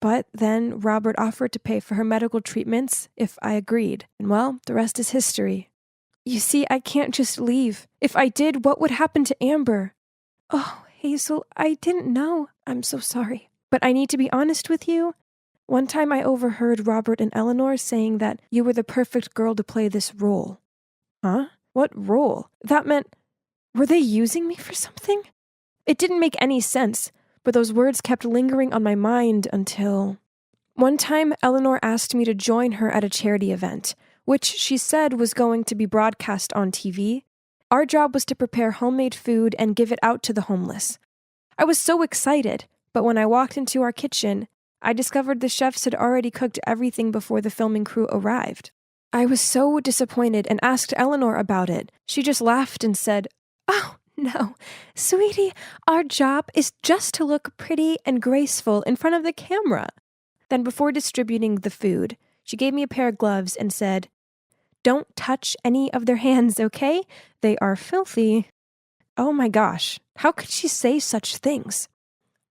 But then Robert offered to pay for her medical treatments if I agreed, and well, the rest is history. You see, I can't just leave. If I did, what would happen to Amber? Oh, Hazel, I didn't know. I'm so sorry. But I need to be honest with you. One time I overheard Robert and Eleanor saying that you were the perfect girl to play this role. Huh? What role? That meant, were they using me for something? It didn't make any sense, but those words kept lingering on my mind until... One time, Eleanor asked me to join her at a charity event, which she said was going to be broadcast on TV. Our job was to prepare homemade food and give it out to the homeless. I was so excited, but when I walked into our kitchen, I discovered the chefs had already cooked everything before the filming crew arrived. I was so disappointed and asked Eleanor about it. She just laughed and said, "Oh, no, sweetie, our job is just to look pretty and graceful in front of the camera." Then before distributing the food, she gave me a pair of gloves and said, "Don't touch any of their hands, okay? They are filthy." Oh my gosh, how could she say such things?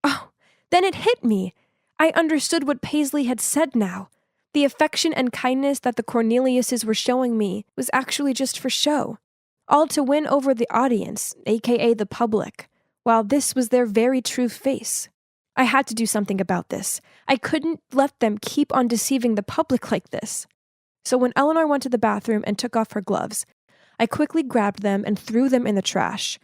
Oh, then it hit me. I understood what Paisley had said now. The affection and kindness that the Corneliuses were showing me was actually just for show. All to win over the audience, aka the public, while this was their very true face. I had to do something about this. I couldn't let them keep on deceiving the public like this. So when Eleanor went to the bathroom and took off her gloves, I quickly grabbed them and threw them in the trash.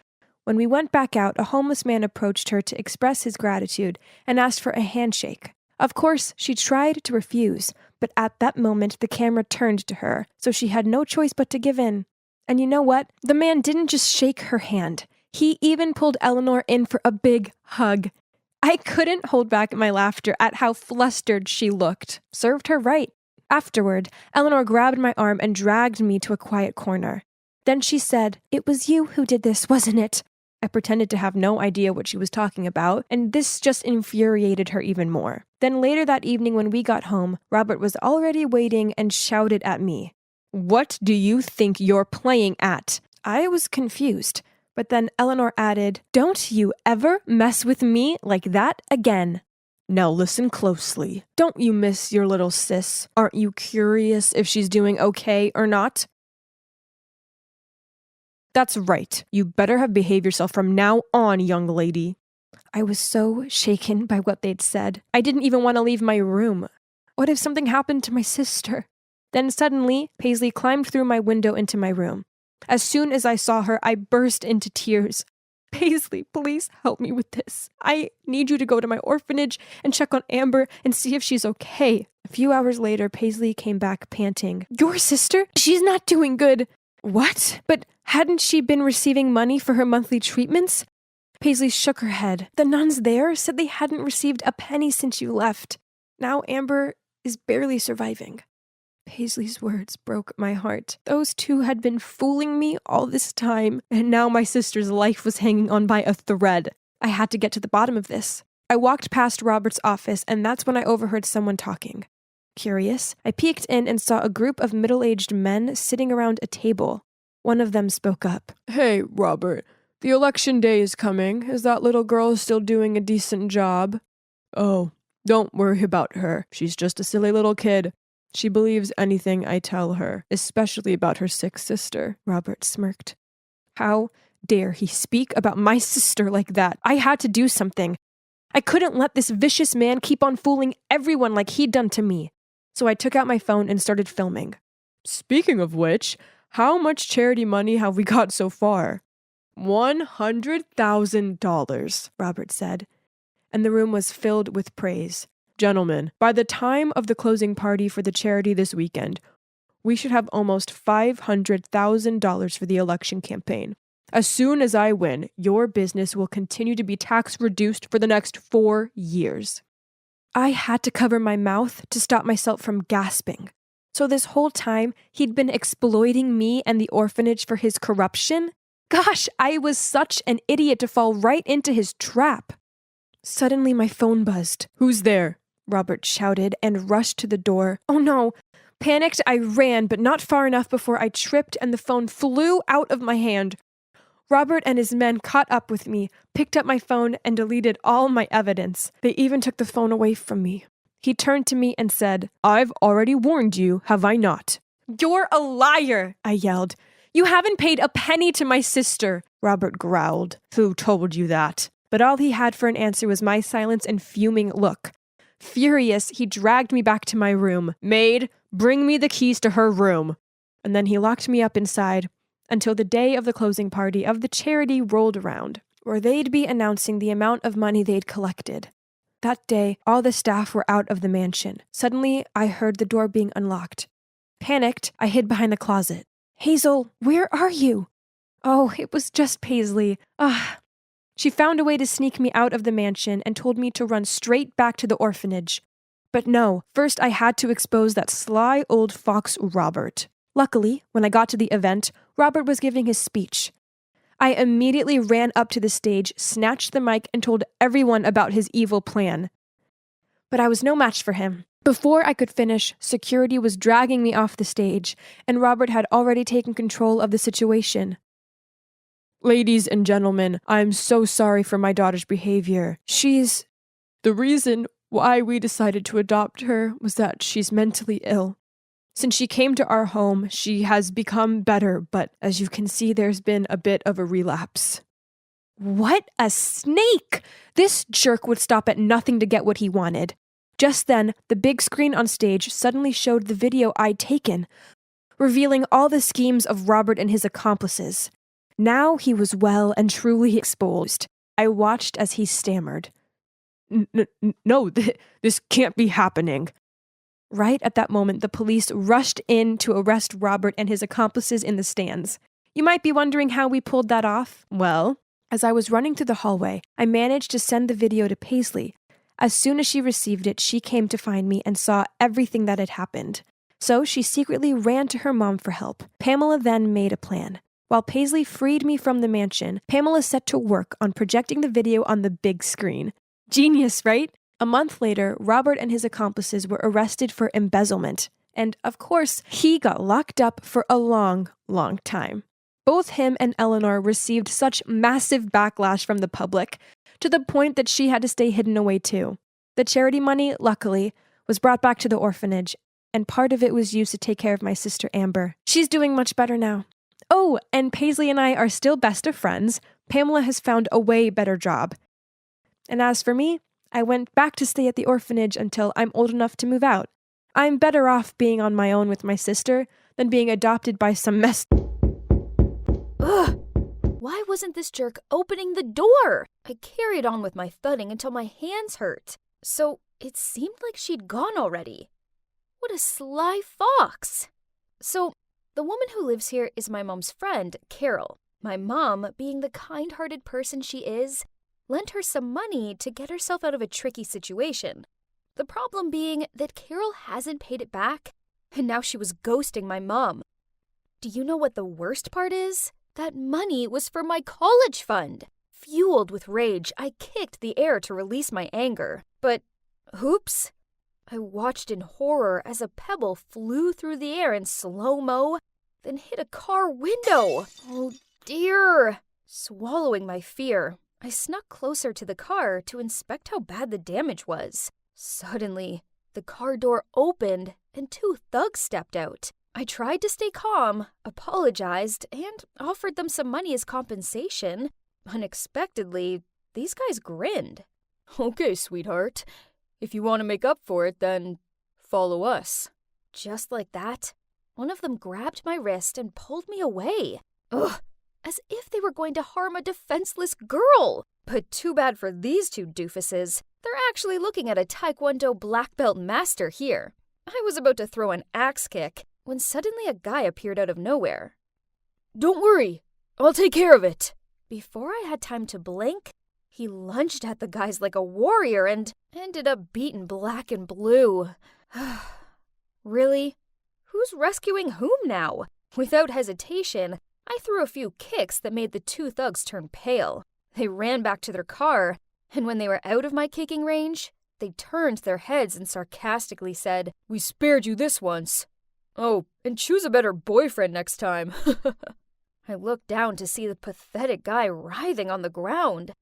When we went back out, a homeless man approached her to express his gratitude and asked for a handshake. Of course, she tried to refuse, but at that moment the camera turned to her, so she had no choice but to give in. And you know what? The man didn't just shake her hand. He even pulled Eleanor in for a big hug. I couldn't hold back my laughter at how flustered she looked. Served her right. Afterward, Eleanor grabbed my arm and dragged me to a quiet corner. Then she said, "It was you who did this, wasn't it?" I pretended to have no idea what she was talking about, and this just infuriated her even more. Then later that evening when we got home, Robert was already waiting and shouted at me, "What do you think you're playing at?" I was confused, but then Eleanor added, "Don't you ever mess with me like that again." Now listen closely. Don't you miss your little sis? Aren't you curious if she's doing okay or not? That's right. You better have behaved yourself from now on, young lady. I was so shaken by what they'd said. I didn't even want to leave my room. What if something happened to my sister? Then suddenly, Paisley climbed through my window into my room. As soon as I saw her, I burst into tears. "Paisley, please help me with this. I need you to go to my orphanage and check on Amber and see if she's okay." A few hours later, Paisley came back panting. "Your sister? She's not doing good." What? But hadn't she been receiving money for her monthly treatments? Paisley shook her head. "The nuns there said they hadn't received a penny since you left. Now Amber is barely surviving." Paisley's words broke my heart. Those two had been fooling me all this time, and now my sister's life was hanging on by a thread. I had to get to the bottom of this. I walked past Robert's office, and that's when I overheard someone talking. Curious, I peeked in and saw a group of middle-aged men sitting around a table. One of them spoke up. "Hey, Robert, the election day is coming. Is that little girl still doing a decent job?" "Oh, don't worry about her. She's just a silly little kid. She believes anything I tell her, especially about her sick sister," Robert smirked. How dare he speak about my sister like that? I had to do something. I couldn't let this vicious man keep on fooling everyone like he'd done to me. So I took out my phone and started filming. "Speaking of which, how much charity money have we got so far?" $100,000, Robert said, and the room was filled with praise. "Gentlemen, by the time of the closing party for the charity this weekend, we should have almost $500,000 for the election campaign. As soon as I win, your business will continue to be tax reduced for the next 4 years." I had to cover my mouth to stop myself from gasping. So this whole time, he'd been exploiting me and the orphanage for his corruption? Gosh, I was such an idiot to fall right into his trap. Suddenly my phone buzzed. "Who's there?" Robert shouted and rushed to the door. Oh no! Panicked, I ran, but not far enough before I tripped and the phone flew out of my hand. Robert and his men caught up with me, picked up my phone, and deleted all my evidence. They even took the phone away from me. He turned to me and said, "I've already warned you, have I not?" "You're a liar," I yelled. "You haven't paid a penny to my sister," Robert growled. "Who told you that?" But all he had for an answer was my silence and fuming look. Furious, he dragged me back to my room. "Maid, bring me the keys to her room." And then he locked me up inside until the day of the closing party of the charity rolled around, where they'd be announcing the amount of money they'd collected. That day, all the staff were out of the mansion. Suddenly, I heard the door being unlocked. Panicked, I hid behind the closet. "Hazel, where are you?" Oh, it was just Paisley. She found a way to sneak me out of the mansion and told me to run straight back to the orphanage. But no, first I had to expose that sly old fox Robert. Luckily, when I got to the event, Robert was giving his speech. I immediately ran up to the stage, snatched the mic, and told everyone about his evil plan. But I was no match for him. Before I could finish, security was dragging me off the stage, and Robert had already taken control of the situation. "Ladies and gentlemen, I'm so sorry for my daughter's behavior. The reason why we decided to adopt her was that she's mentally ill. Since she came to our home, she has become better, but as you can see, there's been a bit of a relapse." What a snake! This jerk would stop at nothing to get what he wanted. Just then, the big screen on stage suddenly showed the video I'd taken, revealing all the schemes of Robert and his accomplices. Now he was well and truly exposed. I watched as he stammered. No, this can't be happening. Right at that moment, the police rushed in to arrest Robert and his accomplices in the stands. You might be wondering how we pulled that off. Well, as I was running through the hallway, I managed to send the video to Paisley. As soon as she received it, she came to find me and saw everything that had happened. So she secretly ran to her mom for help. Pamela then made a plan. While Paisley freed me from the mansion, Pamela set to work on projecting the video on the big screen. Genius, right? A month later, Robert and his accomplices were arrested for embezzlement. And, of course, he got locked up for a long, long time. Both him and Eleanor received such massive backlash from the public, to the point that she had to stay hidden away too. The charity money, luckily, was brought back to the orphanage, and part of it was used to take care of my sister Amber. She's doing much better now. Oh, and Paisley and I are still best of friends. Pamela has found a way better job. And as for me, I went back to stay at the orphanage until I'm old enough to move out. I'm better off being on my own with my sister than being adopted by some mess. Ugh! Why wasn't this jerk opening the door? I carried on with my thudding until my hands hurt. So it seemed like she'd gone already. What a sly fox! So the woman who lives here is my mom's friend, Carol. My mom, being the kind-hearted person she is, lent her some money to get herself out of a tricky situation. The problem being that Carol hasn't paid it back, and now she was ghosting my mom. Do you know what the worst part is? That money was for my college fund. Fueled with rage, I kicked the air to release my anger. But, oops, I watched in horror as a pebble flew through the air in slow-mo, then hit a car window. Oh dear! Swallowing my fear, I snuck closer to the car to inspect how bad the damage was. Suddenly, the car door opened and 2 thugs stepped out. I tried to stay calm, apologized, and offered them some money as compensation. Unexpectedly, these guys grinned. Okay, sweetheart. If you want to make up for it, then follow us. Just like that, one of them grabbed my wrist and pulled me away. Ugh! As if they were going to harm a defenseless girl. But too bad for these 2 doofuses. They're actually looking at a Taekwondo black belt master here. I was about to throw an axe kick when suddenly a guy appeared out of nowhere. Don't worry, I'll take care of it. Before I had time to blink, he lunged at the guys like a warrior and ended up beaten black and blue. Really? Who's rescuing whom now? Without hesitation, I threw a few kicks that made the 2 thugs turn pale. They ran back to their car, and when they were out of my kicking range, they turned their heads and sarcastically said, "We spared you this once. Oh, and choose a better boyfriend next time." I looked down to see the pathetic guy writhing on the ground.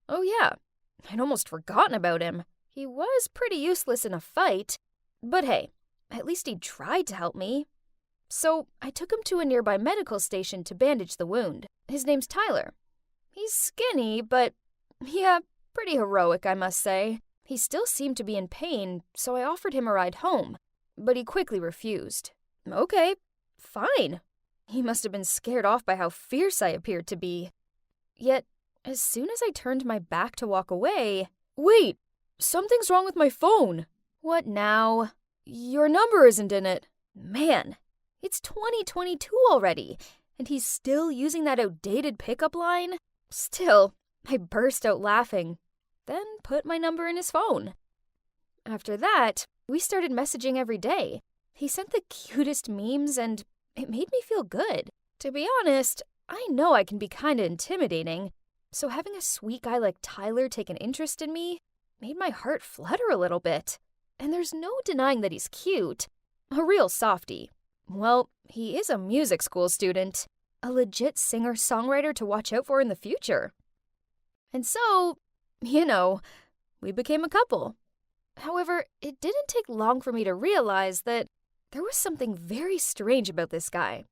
Oh yeah, I'd almost forgotten about him. He was pretty useless in a fight, but hey, at least he tried to help me. So I took him to a nearby medical station to bandage the wound. His name's Tyler. He's skinny, but yeah, pretty heroic, I must say. He still seemed to be in pain, so I offered him a ride home, but he quickly refused. Okay, fine. He must have been scared off by how fierce I appeared to be. Yet, as soon as I turned my back to walk away... Wait, something's wrong with my phone. What now? Your number isn't in it. Man, it's 2022 already, and he's still using that outdated pickup line? Still, I burst out laughing, then put my number in his phone. After that, we started messaging every day. He sent the cutest memes, and it made me feel good. To be honest, I know I can be kinda intimidating, so having a sweet guy like Tyler take an interest in me made my heart flutter a little bit. And there's no denying that he's cute. A real softie. Well, he is a music school student. A legit singer-songwriter to watch out for in the future. And so, we became a couple. However, it didn't take long for me to realize that there was something very strange about this guy.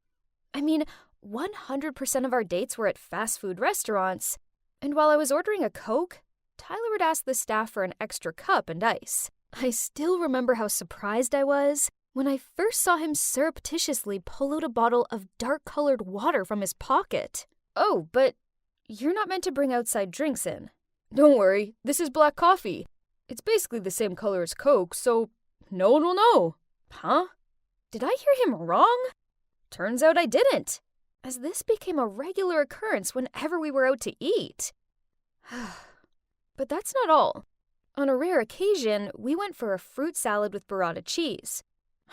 I mean, 100% of our dates were at fast food restaurants, and while I was ordering a Coke, Tyler would ask the staff for an extra cup and ice. I still remember how surprised I was when I first saw him surreptitiously pull out a bottle of dark-colored water from his pocket. Oh, but you're not meant to bring outside drinks in. Don't worry, this is black coffee. It's basically the same color as Coke, so no one will know. Huh? Did I hear him wrong? Turns out I didn't, as this became a regular occurrence whenever we were out to eat. But that's not all. On a rare occasion, we went for a fruit salad with burrata cheese.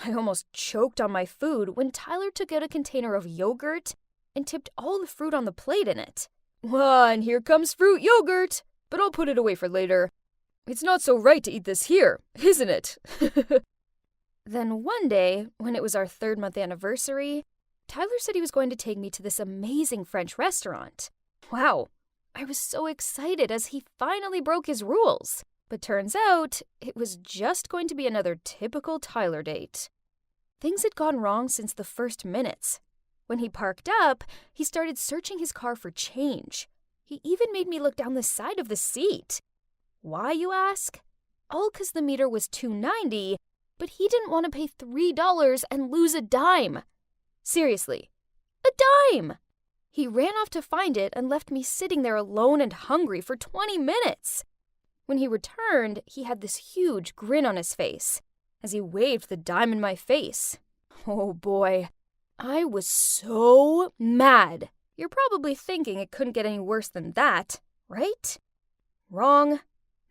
I almost choked on my food when Tyler took out a container of yogurt and tipped all the fruit on the plate in it. And here comes fruit yogurt, but I'll put it away for later. It's not so right to eat this here, isn't it? Then one day, when it was our 3rd-month anniversary, Tyler said he was going to take me to this amazing French restaurant. Wow, I was so excited as he finally broke his rules. But turns out, it was just going to be another typical Tyler date. Things had gone wrong since the first minutes. When he parked up, he started searching his car for change. He even made me look down the side of the seat. Why, you ask? All 'cause the meter was $2.90, but he didn't want to pay $3 and lose a dime. Seriously, a dime! He ran off to find it and left me sitting there alone and hungry for 20 minutes. When he returned, he had this huge grin on his face as he waved the dime in my face. Oh boy, I was so mad. You're probably thinking it couldn't get any worse than that, right? Wrong.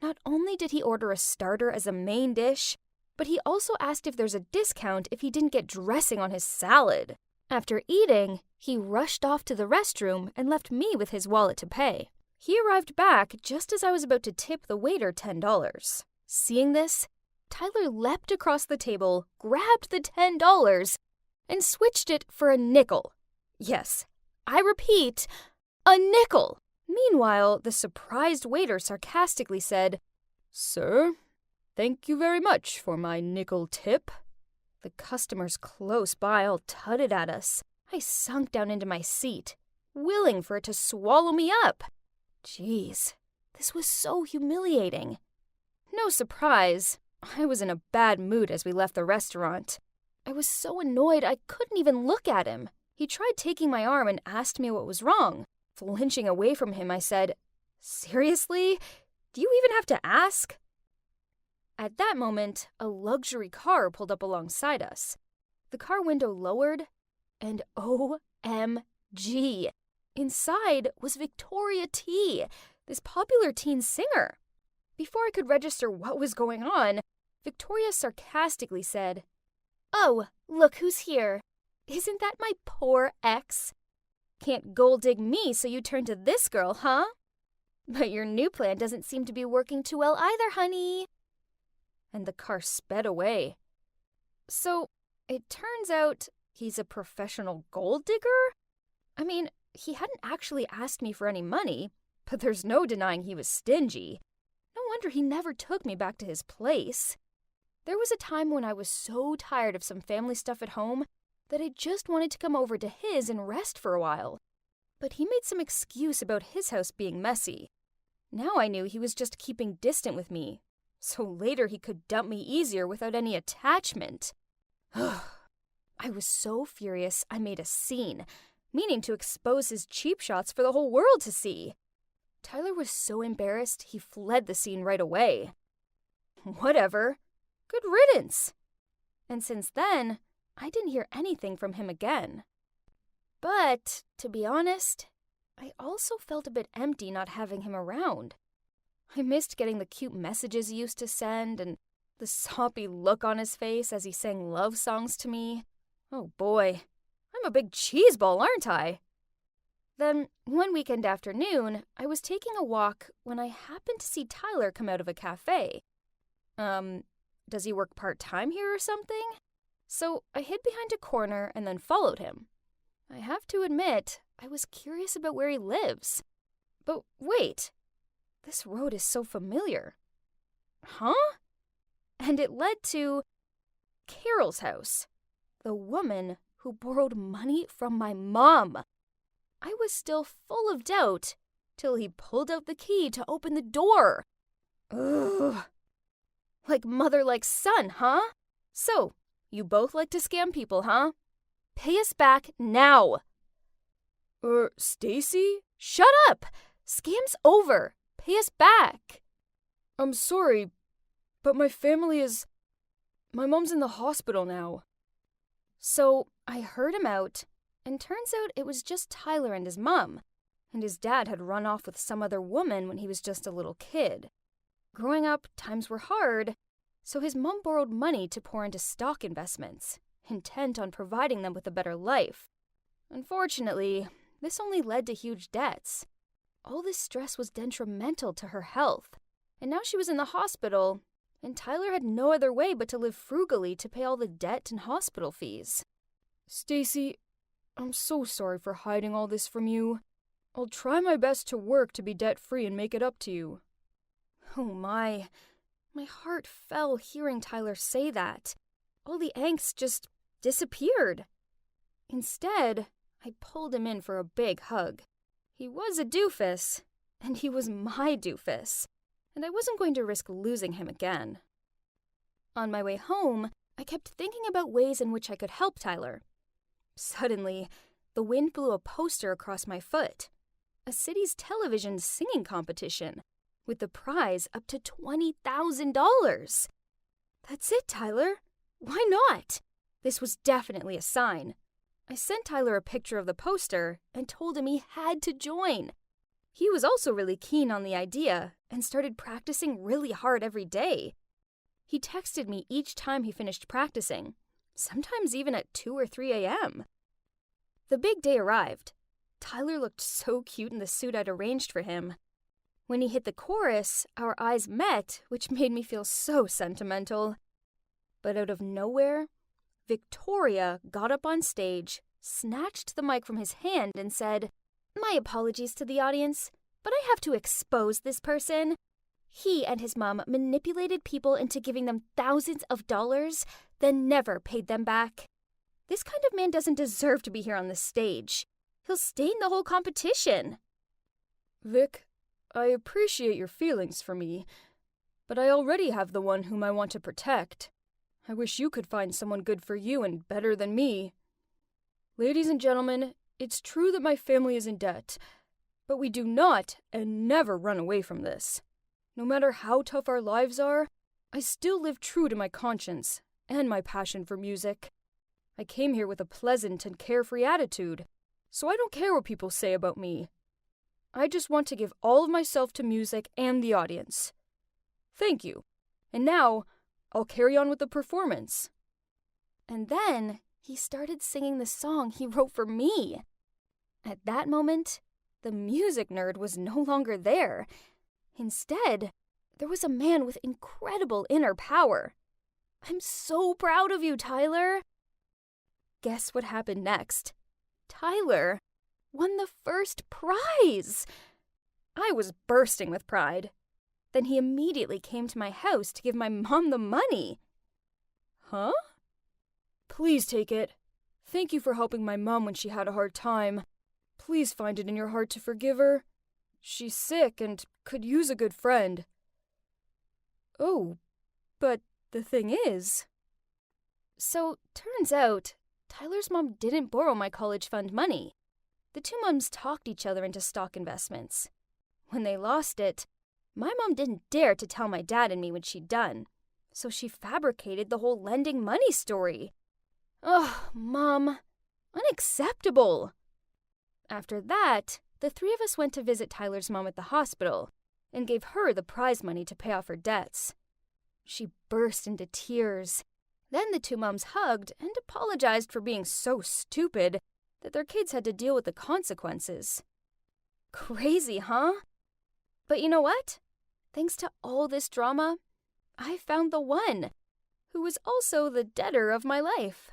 Not only did he order a starter as a main dish, but he also asked if there's a discount if he didn't get dressing on his salad. After eating, he rushed off to the restroom and left me with his wallet to pay. He arrived back just as I was about to tip the waiter $10. Seeing this, Tyler leapt across the table, grabbed the $10, and switched it for a nickel. Yes, I repeat, a nickel. Meanwhile, the surprised waiter sarcastically said, "Sir, thank you very much for my nickel tip." The customers close by all tutted at us. I sunk down into my seat, willing for it to swallow me up. Jeez, this was so humiliating. No surprise, I was in a bad mood as we left the restaurant. I was so annoyed I couldn't even look at him. He tried taking my arm and asked me what was wrong. Flinching away from him, I said, "Seriously? Do you even have to ask?" At that moment, a luxury car pulled up alongside us. The car window lowered, and OMG! Inside was Victoria T, this popular teen singer. Before I could register what was going on, Victoria sarcastically said, "Oh, look who's here. Isn't that my poor ex? Can't gold dig me, so you turn to this girl, huh? But your new plan doesn't seem to be working too well either, honey." And the car sped away. So, it turns out he's a professional gold digger? I mean, he hadn't actually asked me for any money, but there's no denying he was stingy. No wonder he never took me back to his place. There was a time when I was so tired of some family stuff at home that I just wanted to come over to his and rest for a while. But he made some excuse about his house being messy. Now I knew he was just keeping distant with me, so later he could dump me easier without any attachment. I was so furious I made a scene, meaning to expose his cheap shots for the whole world to see. Tyler was so embarrassed he fled the scene right away. Whatever. Good riddance. And since then, I didn't hear anything from him again. But, to be honest, I also felt a bit empty not having him around. I missed getting the cute messages he used to send and the soppy look on his face as he sang love songs to me. Oh boy, I'm a big cheeseball, aren't I? Then, one weekend afternoon, I was taking a walk when I happened to see Tyler come out of a cafe. Does he work part-time here or something? So I hid behind a corner and then followed him. I have to admit, I was curious about where he lives. But wait, this road is so familiar. Huh? And it led to Carol's house, the woman who borrowed money from my mom. I was still full of doubt till he pulled out the key to open the door. Ugh. Like mother like son, huh? So, you both like to scam people, huh? Pay us back now. Stacy? Shut up! Scam's over. Pay us back. I'm sorry, but my mom's in the hospital now. So I heard him out, and turns out it was just Tyler and his mom, and his dad had run off with some other woman when he was just a little kid. Growing up, times were hard, so his mom borrowed money to pour into stock investments, intent on providing them with a better life. Unfortunately, this only led to huge debts. All this stress was detrimental to her health, and now she was in the hospital, and Tyler had no other way but to live frugally to pay all the debt and hospital fees. Stacy, I'm so sorry for hiding all this from you. I'll try my best to work to be debt-free and make it up to you. Oh my heart fell hearing Tyler say that. All the angst just disappeared. Instead, I pulled him in for a big hug. He was a doofus, and he was my doofus, and I wasn't going to risk losing him again. On my way home, I kept thinking about ways in which I could help Tyler. Suddenly, the wind blew a poster across my foot. A city's television singing competition, with the prize up to $20,000. That's it, Tyler. Why not? This was definitely a sign. I sent Tyler a picture of the poster and told him he had to join. He was also really keen on the idea and started practicing really hard every day. He texted me each time he finished practicing, sometimes even at 2 or 3 a.m. The big day arrived. Tyler looked so cute in the suit I'd arranged for him. When he hit the chorus, our eyes met, which made me feel so sentimental. But out of nowhere, Victoria got up on stage, snatched the mic from his hand, and said, "My apologies to the audience, but I have to expose this person. He and his mom manipulated people into giving them thousands of dollars, then never paid them back. This kind of man doesn't deserve to be here on the stage. He'll stain the whole competition." Vic, I appreciate your feelings for me, but I already have the one whom I want to protect. I wish you could find someone good for you and better than me. Ladies and gentlemen, it's true that my family is in debt, but we do not and never run away from this. No matter how tough our lives are, I still live true to my conscience and my passion for music. I came here with a pleasant and carefree attitude, so I don't care what people say about me. I just want to give all of myself to music and the audience. Thank you. And now, I'll carry on with the performance. And then he started singing the song he wrote for me. At that moment, the music nerd was no longer there. Instead, there was a man with incredible inner power. I'm so proud of you, Tyler. Guess what happened next? Tyler won the first prize. I was bursting with pride. Then he immediately came to my house to give my mom the money. Huh? Please take it. Thank you for helping my mom when she had a hard time. Please find it in your heart to forgive her. She's sick and could use a good friend. Oh, but the thing is... So, turns out, Tyler's mom didn't borrow my college fund money. The two moms talked each other into stock investments. When they lost it, my mom didn't dare to tell my dad and me what she'd done, so she fabricated the whole lending money story. Ugh, Mom. Unacceptable. After that, the three of us went to visit Tyler's mom at the hospital and gave her the prize money to pay off her debts. She burst into tears. Then the two moms hugged and apologized for being so stupid that their kids had to deal with the consequences. Crazy, huh? But you know what? Thanks to all this drama, I found the one, who was also the debtor of my life.